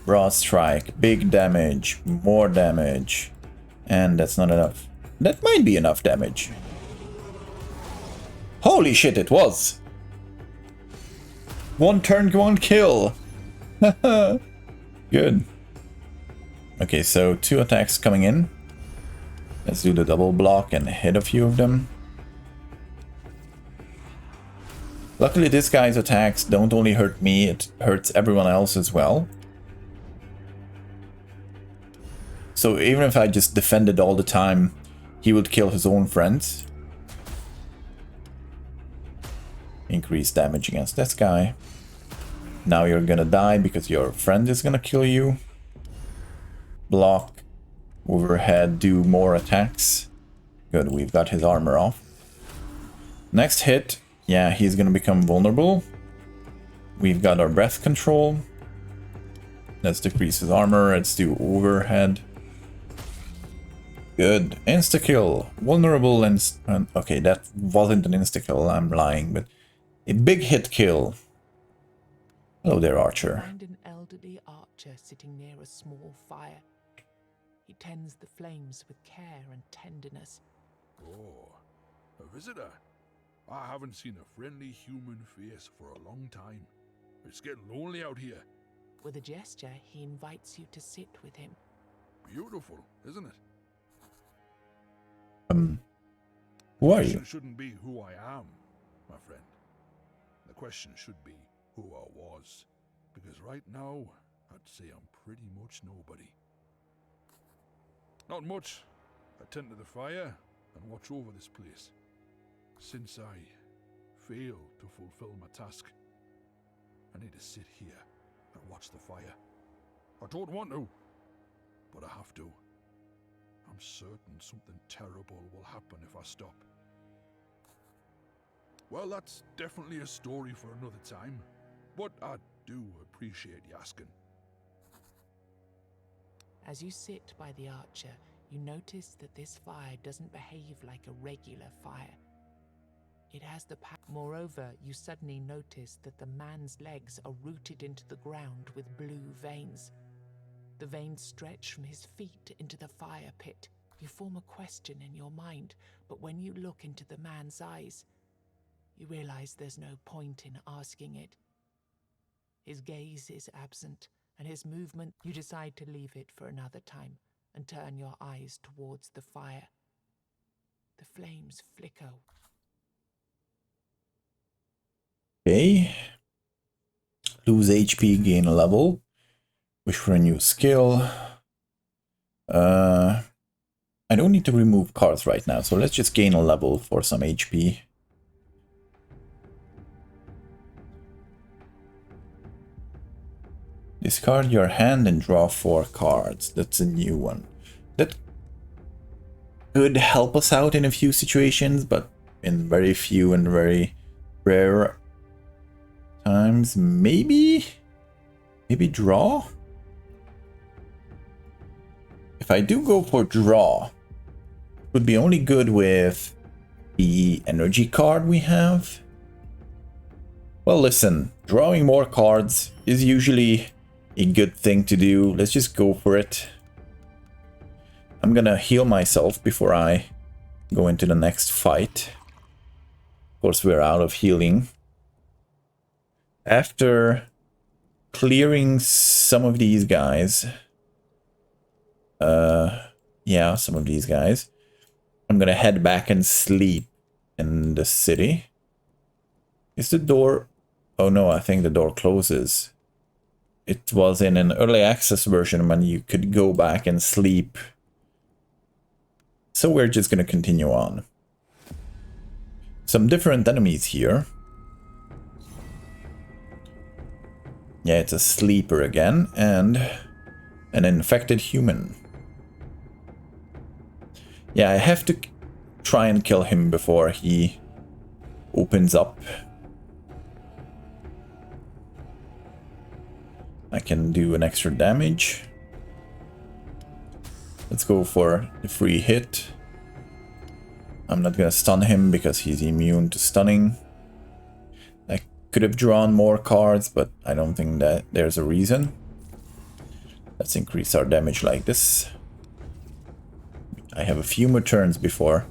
broad strike, big damage, more damage, and that's not enough. That might be enough damage. Holy shit, it was! 1 turn, 1 kill! Good. Okay, so 2 attacks coming in. Let's do the double block and hit a few of them. Luckily, this guy's attacks don't only hurt me, it hurts everyone else as well. So even if I just defended all the time, he would kill his own friends. Increase damage against this guy. Now you're gonna die because your friend is gonna kill you. Block, overhead, do more attacks. Good, we've got his armor off. Next hit. Yeah, he's gonna become vulnerable. We've got our breath control. Let's decrease his armor. Let's do overhead. Good. Insta-kill. Vulnerable and... okay, that wasn't an insta-kill. I'm lying, but... a big hit kill. Hello there, Archer. Find an elderly archer sitting near a small fire. He tends the flames with care and tenderness. Oh, a visitor. I haven't seen a friendly human face for a long time. It's getting lonely out here. With a gesture, he invites you to sit with him. Beautiful, isn't it? Who are The you? question shouldn't be who I am, my friend. The question should be who I was. Because right now, I'd say I'm pretty much nobody. Not much. I tend to the fire and watch over this place. Since I failed to fulfill my task, I need to sit here and watch the fire. I don't want to, but I have to. I'm certain something terrible will happen if I stop. Well, that's definitely a story for another time, but I do appreciate you asking. As you sit by the archer, you notice that this fire doesn't behave like a regular fire. It has the power. Moreover, you suddenly notice that the man's legs are rooted into the ground with blue veins. The veins stretch from his feet into the fire pit. You form a question in your mind, but when you look into the man's eyes, you realize there's no point in asking it. His gaze is absent, and his movement, you decide to leave it for another time and turn your eyes towards the fire. The flames flicker. Okay. Lose HP, gain a level. Wish for a new skill. I don't need to remove cards right now, so let's just gain a level for some HP. Discard your hand and draw 4 cards. That's a new one. That could help us out in a few situations, but in very few and very rare times. Maybe draw? If I do go for draw, it would be only good with the energy card we have. Well, listen, drawing more cards is usually a good thing to do. Let's just go for it. I'm gonna heal myself before I go into the next fight. Of course, we're out of healing. After clearing some of these guys, yeah, some of these guys, I'm gonna head back and sleep in the city. Is the door... Oh no, I think the door closes. It was in an early access version when you could go back and sleep. So we're just gonna continue on. Some different enemies here. Yeah, it's a sleeper again, and an infected human. Yeah, I have to try and kill him before he opens up. I can do an extra damage. Let's go for the free hit. I'm not gonna stun him because he's immune to stunning. I could have drawn more cards, but I don't think that there's a reason. Let's increase our damage like this. I have a few more turns before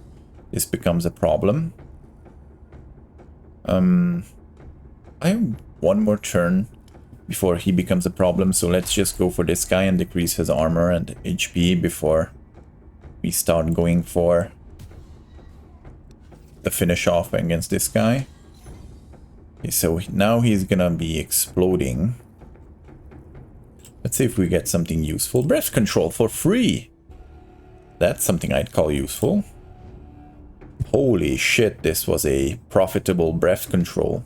this becomes a problem. I have one more turn before he becomes a problem, so let's just go for this guy and decrease his armor and HP before we start going for the finish off against this guy. Okay, so now he's gonna be exploding. Let's see if we get something useful. Breath control for free! That's something I'd call useful. Holy shit, this was a profitable breath control.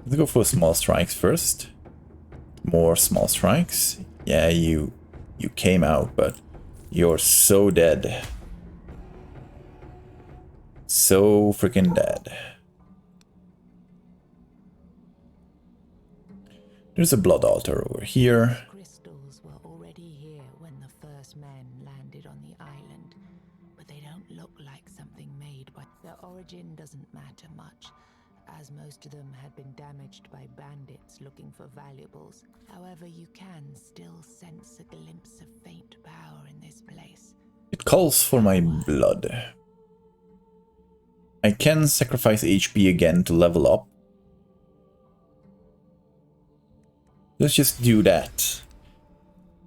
Let's go for small strikes first. More small strikes. Yeah, you came out, but you're so dead. So freaking dead. There's a blood altar over here. Crystals were already here when the first men landed on the island, but they don't look like something made by... Their origin doesn't matter much, as most of them had been damaged by bandits looking for valuables. However, you can still sense a glimpse of faint power in this place. It calls for my blood. I can sacrifice HP again to level up. Let's just do that.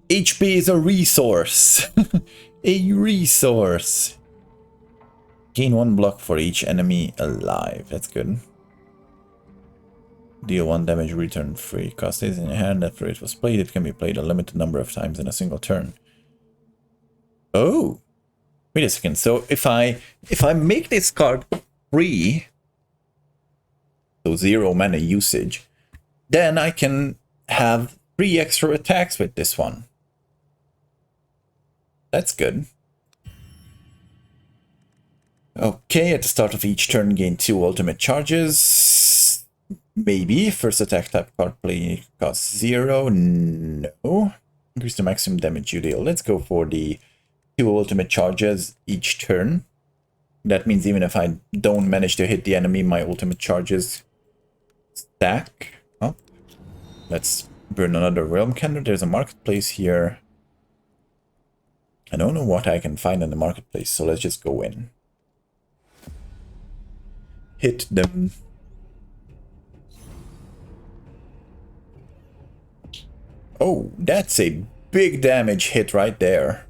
HP is a resource. A resource. Gain 1 block for each enemy alive. That's good. Deal 1 damage, return free. Cost stays in your hand after it was played. It can be played a limited number of times in a single turn. Oh. Wait a second. So if I make this card free, so 0 mana usage, then I can have 3 extra attacks with this one. That's good. Okay, at the start of each turn, gain 2 ultimate charges. Maybe. First attack type card play costs 0. No. Increase the maximum damage you deal. Let's go for the 2 ultimate charges each turn. That means even if I don't manage to hit the enemy, my ultimate charges stack up. Let's burn another realm candle. There's a marketplace here. I don't know what I can find in the marketplace, so let's just go in. Hit them. Oh, that's a big damage hit right there.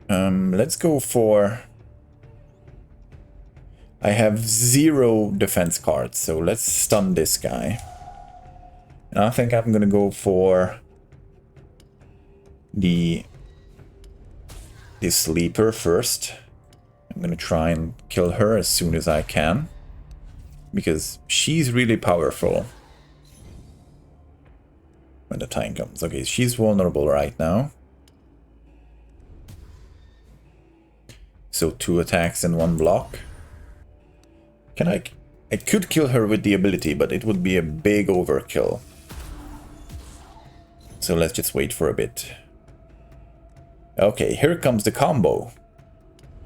Let's go for... I have 0 defense cards, so let's stun this guy. And I think I'm gonna go for the sleeper first. I'm gonna try and kill her as soon as I can, because she's really powerful when the time comes. Okay, she's vulnerable right now. so 2 attacks in 1 block. Can I could kill her with the ability, but it would be a big overkill. So let's just wait for a bit. Okay, here comes the combo.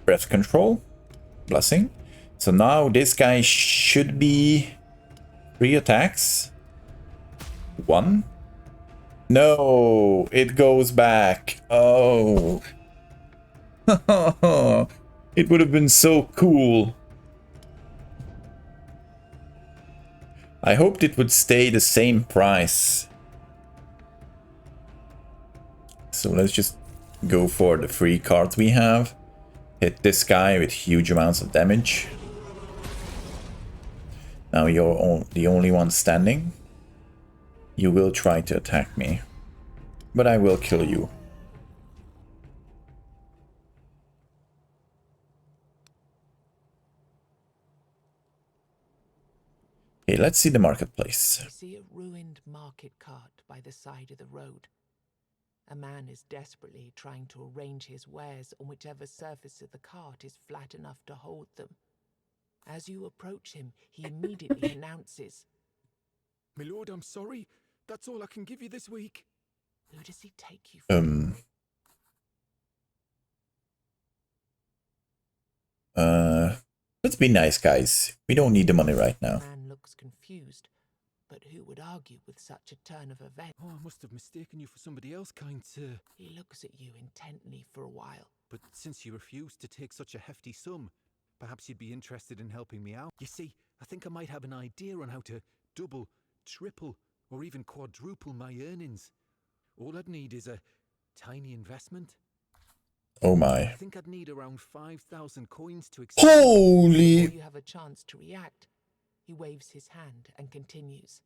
Breath control, blessing. So now this guy should be 3 attacks. 1. No, it goes back. Oh. It would have been so cool. I hoped it would stay the same price. So let's just go for the free cards we have. Hit this guy with huge amounts of damage. Now you're the only one standing. You will try to attack me, but I will kill you. Okay, let's see the marketplace. You see a ruined market cart by the side of the road. A man is desperately trying to arrange his wares on whichever surface of the cart is flat enough to hold them. As you approach him, he immediately announces, My lord, I'm sorry. That's all I can give you this week. "Who does he take you for?" Let's be nice, guys. We don't need the money right The now. man looks confused, but who would argue with such a turn of events? Oh, I must have mistaken you for somebody else, kind sir. He looks at you intently for a while. But since you refused to take such a hefty sum, perhaps you'd be interested in helping me out. You see, I think I might have an idea on how to double, triple, or even quadruple my earnings. All I'd need is a tiny investment. Oh I my. think I'd need around 5,000 coins to Holy! Before you have a chance to react, he waves his hand and continues.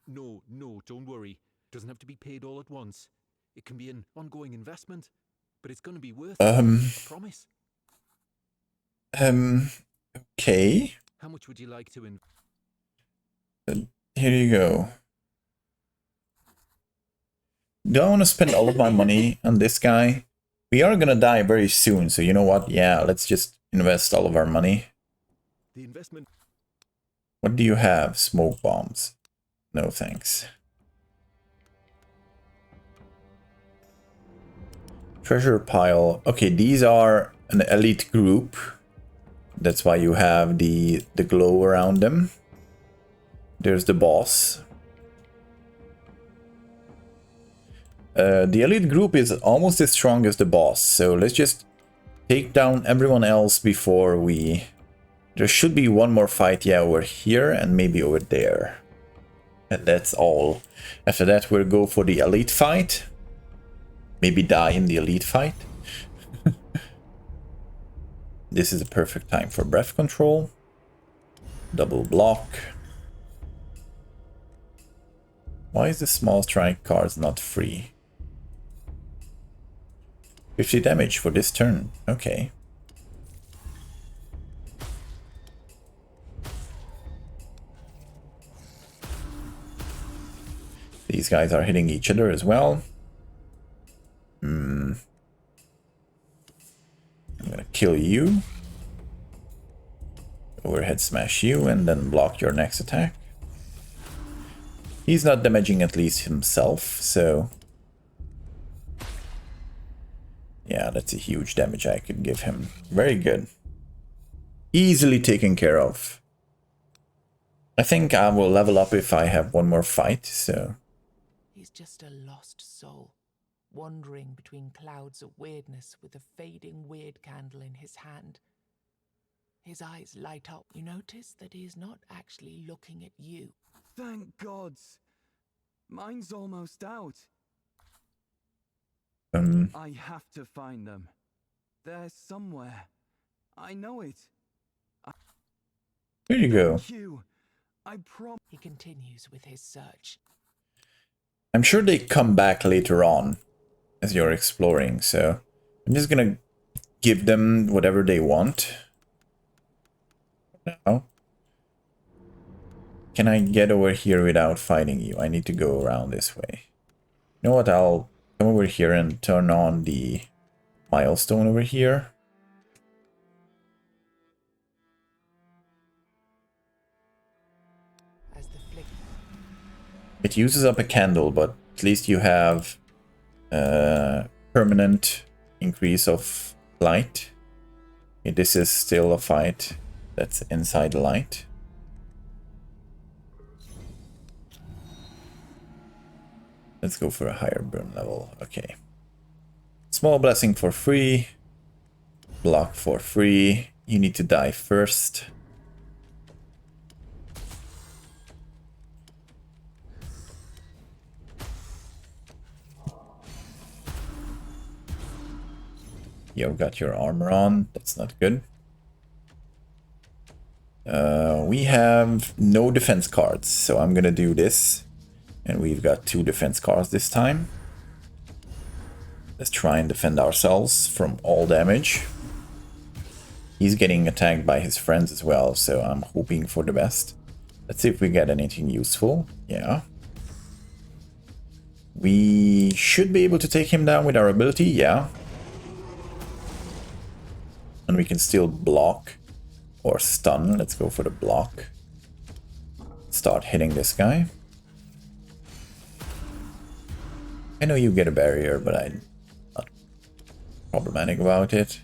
No, don't worry. Doesn't have to be paid all at once. It can be an ongoing investment, but it's going to be worth it. I promise. Okay. How much would you like to Here you go. Do I want to spend all of my money on this guy? We are gonna die very soon, so you know what? Yeah, let's just invest all of our money. The investment. What do you have? Smoke bombs. No thanks. Treasure pile. Okay, these are an elite group. That's why you have the glow around them. There's the boss. The elite group is almost as strong as the boss, so let's just take down everyone else before we... There should be one more fight, yeah, over here and maybe over there. And that's all. After that we'll go for the elite fight. Maybe die in the elite fight. This is a perfect time for breath control. Double block. Why is the small strike cards not free? 50 damage for this turn. Okay. These guys are hitting each other as well. I'm gonna kill you. Overhead smash you and then block your next attack. He's not damaging at least himself, so... Yeah, that's a huge damage I could give him. Very good. Easily taken care of. I think I will level up if I have one more fight, so... He's just a lost soul, wandering between clouds of weirdness with a fading weird candle in his hand. His eyes light up. You notice that he is not actually looking at you. Thank gods. Mine's almost out. I have to find them. They're somewhere. I know it. Here you go. Thank you. I promise. He continues with his search. I'm sure they come back later on as you're exploring, so I'm just gonna give them whatever they want. Now, can I get over here without fighting you? I need to go around this way. You know what? I'll come over here and turn on the milestone over here. It uses up a candle, but at least you have permanent increase of light. Okay, this is still a fight that's inside the light. Let's go for a higher burn level. Okay. Small blessing for free. Block for free. You need to die first. You've got your armor on. That's not good. We have no defense cards, so I'm gonna do this. And we've got 2 defense cards this time. Let's try and defend ourselves from all damage. He's getting attacked by his friends as well, so I'm hoping for the best. Let's see if we get anything useful. Yeah. We should be able to take him down with our ability, yeah. And we can still block or stun. Let's go for the block. Start hitting this guy. I know you get a barrier, but I'm not problematic about it.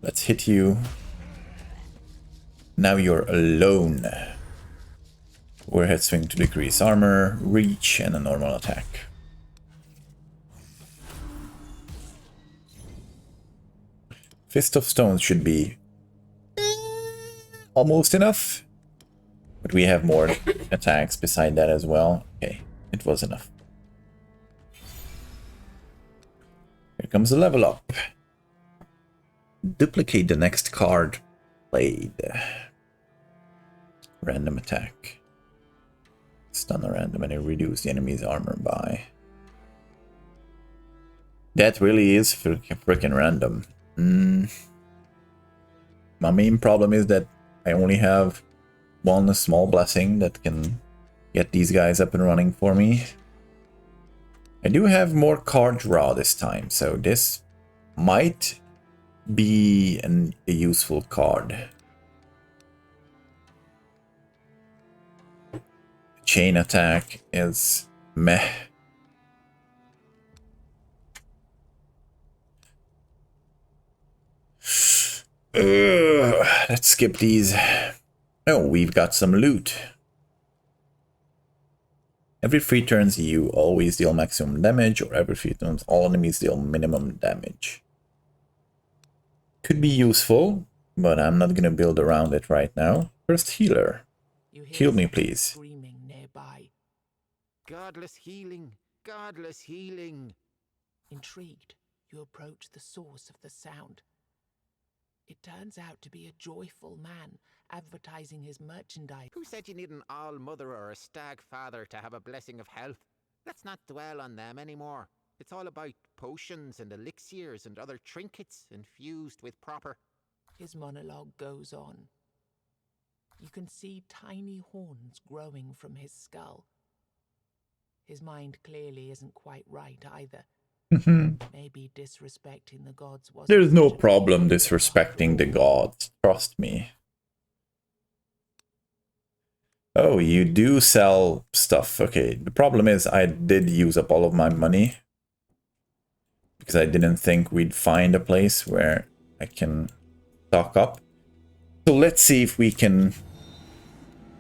Let's hit you. Now you're alone. Warhead swing to decrease armor, reach, and a normal attack. Fist of Stones should be almost enough. But we have more attacks beside that as well. Okay, it was enough. Here comes a level up. Duplicate the next card played. Random attack. Stun a random and reduce the enemy's armor by. That really is freaking random. My main problem is that I only have one small blessing that can get these guys up and running for me. I do have more card draw this time, so this might be a useful card. Chain attack is meh. Let's skip these. Oh, we've got some loot. Every 3 turns you always deal maximum damage, or every 3 turns all enemies deal minimum damage. Could be useful, but I'm not gonna build around it right now. First healer. Heal me, please. Screaming nearby. Godless healing! Godless healing! Intrigued, you approach the source of the sound. It turns out to be a joyful man advertising his merchandise. Who said you need an all-mother or a stag father to have a blessing of health? Let's not dwell on them anymore. It's all about potions and elixirs and other trinkets infused with proper... His monologue goes on. You can see tiny horns growing from his skull. His mind clearly isn't quite right either. Maybe disrespecting the gods wasn't... There's no problem disrespecting the gods, trust me. Oh, you do sell stuff. Okay, the problem is I did use up all of my money. Because I didn't think we'd find a place where I can stock up. So let's see if we can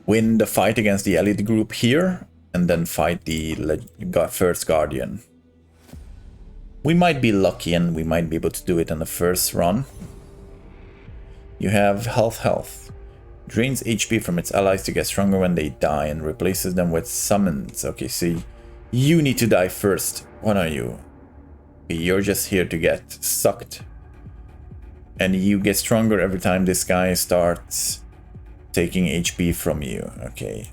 win the fight against the elite group here. And then fight the first guardian. We might be lucky and we might be able to do it in the first run. You have health. Drains HP from its allies to get stronger when they die and replaces them with summons. Okay, see, you need to die first. What are you? You're just here to get sucked. And you get stronger every time this guy starts taking HP from you. Okay,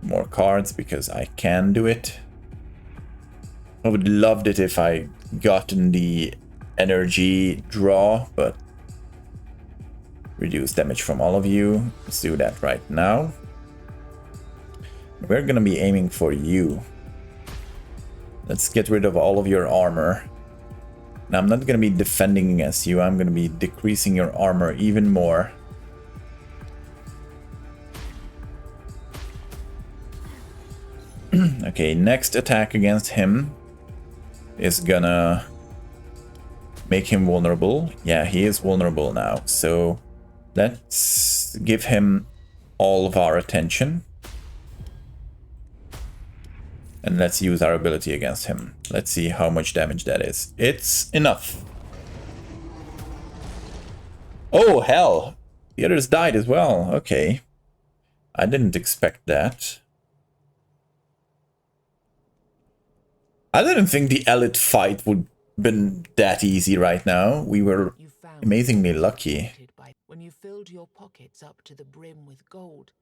more cards because I can do it. I would loved it if I gotten the energy draw, but reduce damage from all of you. Let's do that right now. We're gonna be aiming for you. Let's get rid of all of your armor. Now I'm not gonna be defending against you, I'm gonna be decreasing your armor even more. Okay, next attack against him is gonna make him vulnerable. Yeah, he is vulnerable now. So let's give him all of our attention. And let's use our ability against him. Let's see how much damage that is. It's enough. Oh, hell! The others died as well. Okay. I didn't expect that. I didn't think the elite fight would have been that easy right now. We were amazingly lucky. When you filled your pockets up to the brim with gold,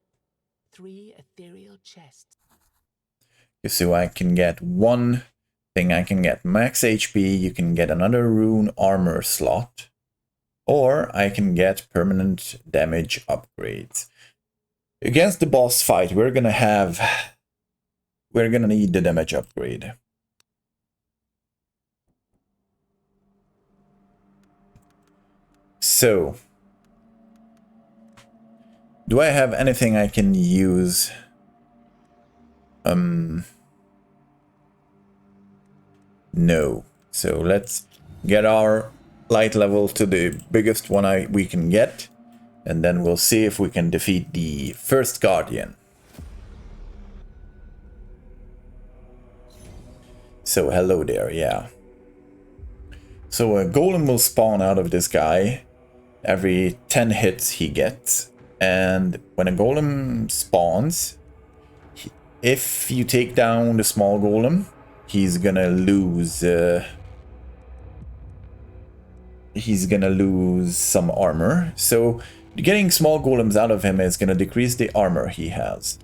3 ethereal chests. So I can get one thing. I can get max HP. You can get another rune armor slot. Or I can get permanent damage upgrades. Against the boss fight, we're gonna need the damage upgrade. So, do I have anything I can use? No. So let's get our light level to the biggest one we can get, and then we'll see if we can defeat the first guardian. So hello there, yeah. So a golem will spawn out of this guy every 10 hits he gets, and when a golem spawns, if you take down the small golem, he's gonna lose some armor. So getting small golems out of him is gonna decrease the armor he has.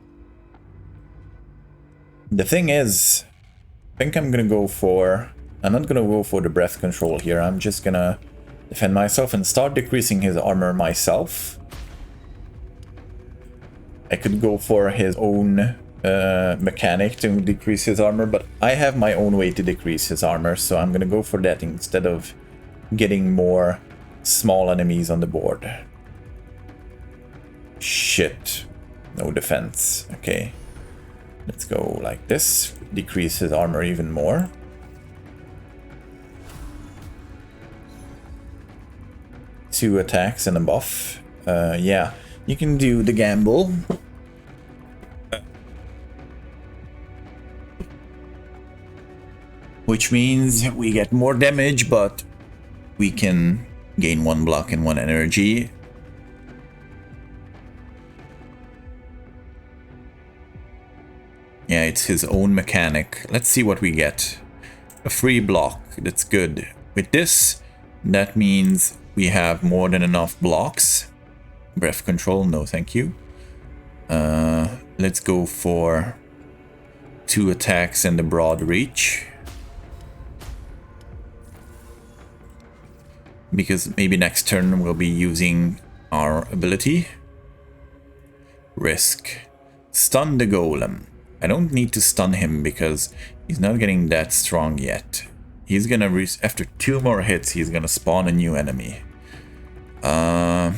The thing is, I think I'm not gonna go for the breath control here. I'm just gonna defend myself and start decreasing his armor myself. I could go for his own mechanic to decrease his armor, but I have my own way to decrease his armor, so I'm gonna go for that instead of getting more small enemies on the board. Shit. No defense. Okay. Let's go like this. Decrease his armor even more. Two attacks and a buff. Yeah, you can do the gamble. Which means we get more damage, but we can gain 1 block and 1 energy. Yeah, it's his own mechanic. Let's see what we get. A free block, that's good. With this, that means we have more than enough blocks. Breath control, no thank you. Let's go for 2 attacks and the broad reach. Because maybe next turn we'll be using our ability. Risk. Stun the golem. I don't need to stun him because he's not getting that strong yet. He's gonna, after 2 more hits, he's gonna spawn a new enemy. I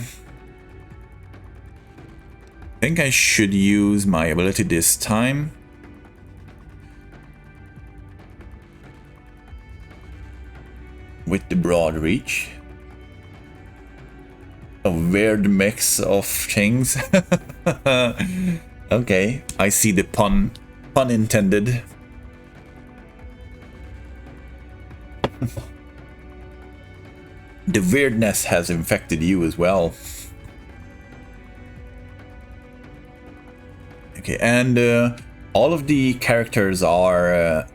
think I should use my ability this time. With the broad reach. A weird mix of things. Okay, I see the pun intended. The weirdness has infected you as well. Okay, and all of the characters are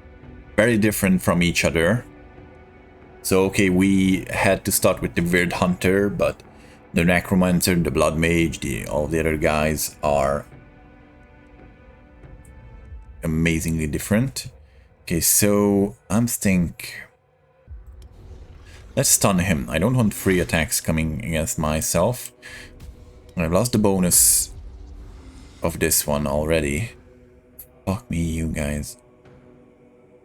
very different from each other. So, okay, we had to start with the Weird Hunter, but the Necromancer, the Blood Mage, all the other guys are amazingly different. Okay, so I'm think. Let's stun him. I don't want free attacks coming against myself. I've lost the bonus of this one already. Fuck me, you guys.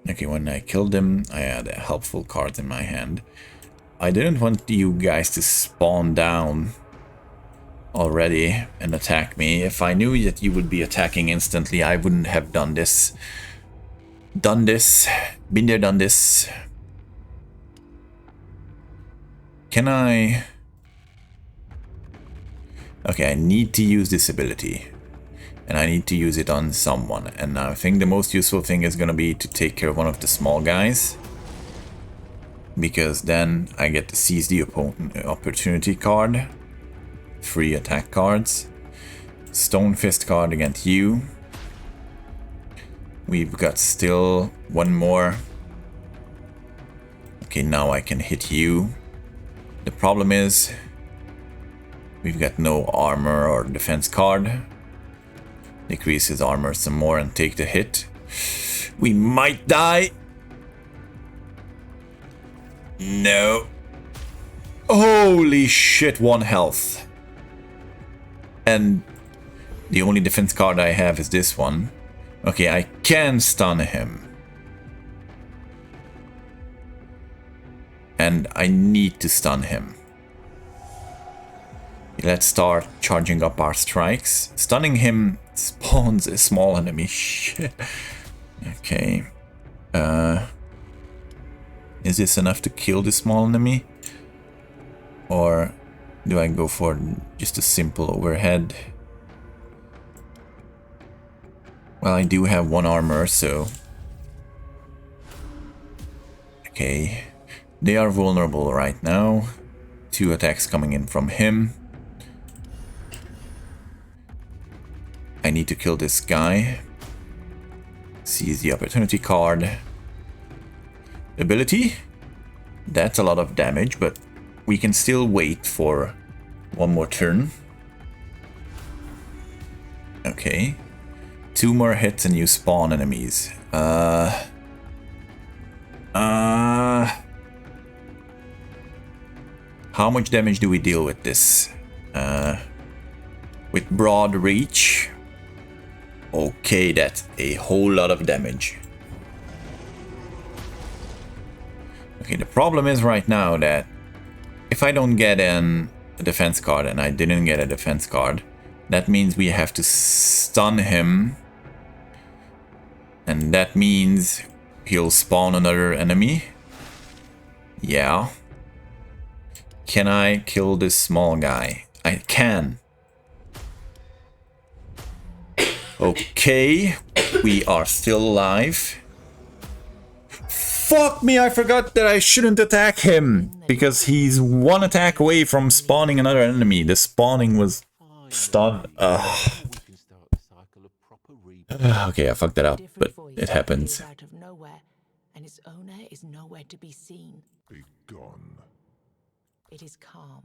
Okay, when I killed him, I had a helpful card in my hand. I didn't want you guys to spawn down already and attack me. If I knew that you would be attacking instantly, I wouldn't have done this. Done this. Been there, done this. Can I... Okay, I need to use this ability. And I need to use it on someone. And I think the most useful thing is gonna be to take care of one of the small guys. Because then I get to seize the opportunity card. 3 attack cards. Stone Fist card against you. We've got still one more. Okay, now I can hit you. The problem is we've got no armor or defense card. Decrease his armor some more and take the hit. We might die. No. Holy shit, 1 health. And the only defense card I have is this one. Okay, I can stun him. And I need to stun him. Let's start charging up our strikes. Stunning him spawns a small enemy. Shit. Okay. Is this enough to kill the small enemy? Or do I go for just a simple overhead? Well, I do have 1 armor, so... Okay. They are vulnerable right now. 2 attacks coming in from him. I need to kill this guy. Seize the opportunity card. Ability? That's a lot of damage, but we can still wait for 1 more turn. Okay. 2 more hits and you spawn enemies. How much damage do we deal with this? With broad reach. Okay, that's a whole lot of damage. Okay, the problem is right now that if I don't get a defense card, and I didn't get a defense card, that means we have to stun him. And that means he'll spawn another enemy. Yeah. Can I kill this small guy? I can. Okay, we are still alive. Fuck me, I forgot that I shouldn't attack him. Because he's 1 attack away from spawning another enemy. The spawning was stunned. Okay, I fucked that up, but it happens. Out of nowhere, and its owner is nowhere to be seen. Be gone. It is calm.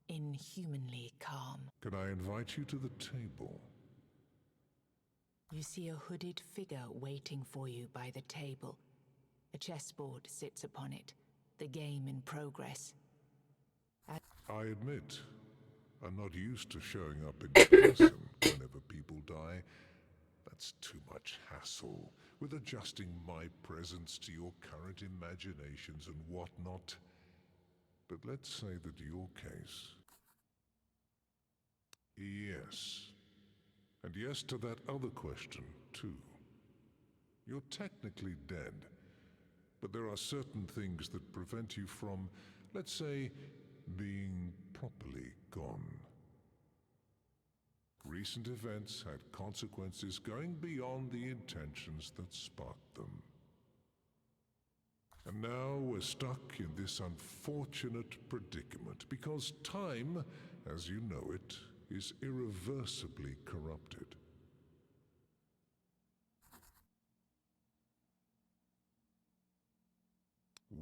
Inhumanly calm. Can I invite you to the table? You see a hooded figure waiting for you by the table. A chessboard sits upon it, the game in progress. I admit, I'm not used to showing up in person whenever people die. That's too much hassle, with adjusting my presence to your current imaginations and whatnot. But let's say that your case... Yes. And yes to that other question, too. You're technically dead, but there are certain things that prevent you from, let's say, being properly gone. Recent events had consequences going beyond the intentions that sparked them. And now we're stuck in this unfortunate predicament because time, as you know it, is irreversibly corrupted.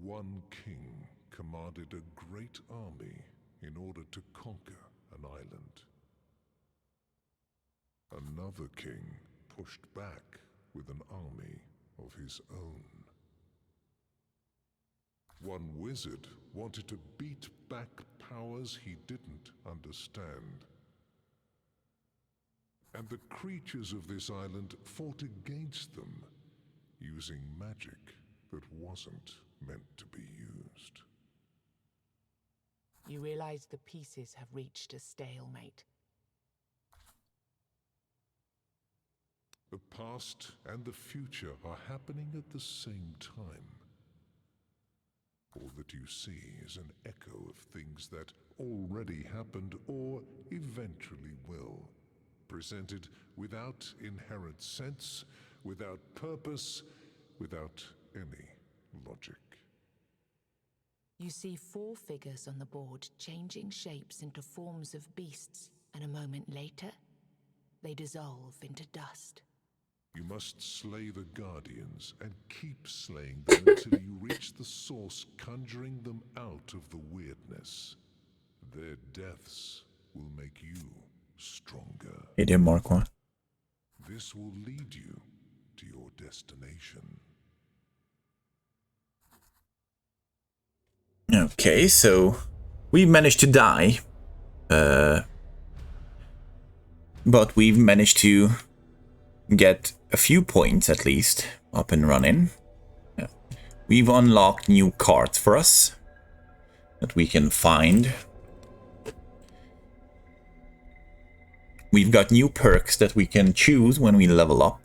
One king commanded a great army in order to conquer an island. Another king pushed back with an army of his own. One wizard wanted to beat back powers he didn't understand. And the creatures of this island fought against them, using magic that wasn't meant to be used. You realize the pieces have reached a stalemate. The past and the future are happening at the same time. All that you see is an echo of things that already happened or eventually will, presented without inherent sense, without purpose, without any logic. You see 4 figures on the board changing shapes into forms of beasts, and a moment later, they dissolve into dust. You must slay the Guardians and keep slaying them until you reach the source, conjuring them out of the weirdness. Their deaths will make you stronger. Hey there, Marquand. This will lead you to your destination. Okay, so we managed to die. But we've managed to get a few points at least up and running. We've unlocked new cards for us that we can find. We've got new perks that we can choose when we level up.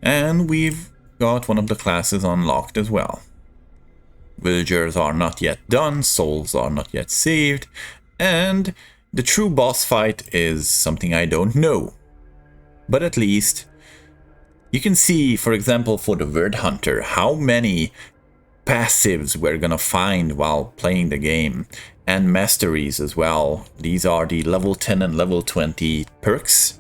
And we've got one of the classes unlocked as well. Villagers are not yet done, souls are not yet saved, and the true boss fight is something I don't know. But at least you can see, for example, for the Word Hunter, how many passives we're gonna find while playing the game, and masteries as well. These are the level 10 and level 20 perks,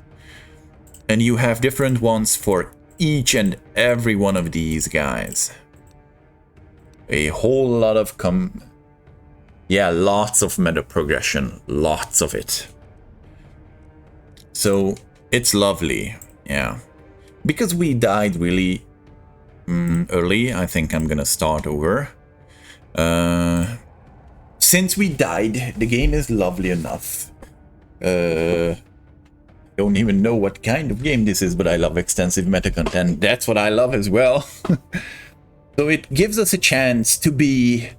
and you have different ones for each and every one of these guys. A whole lot of lots of meta progression, lots of it. So it's lovely, yeah. Because we died really early, I think I'm gonna start over. Since we died, the game is lovely enough. Don't even know what kind of game this is, but I love extensive meta content. That's what I love as well. So it gives us a chance to be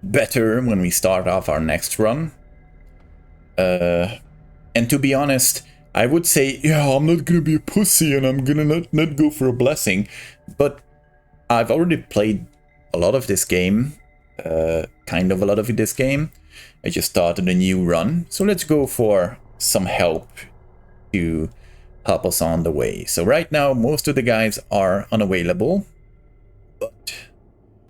better when we start off our next run. And to be honest, I would say, yeah, I'm not gonna be a pussy and I'm gonna not go for a blessing. But I've already played a lot of this game. Kind of a lot of this game. I just started a new run. So let's go for some help to help us on the way. So right now, most of the guys are unavailable.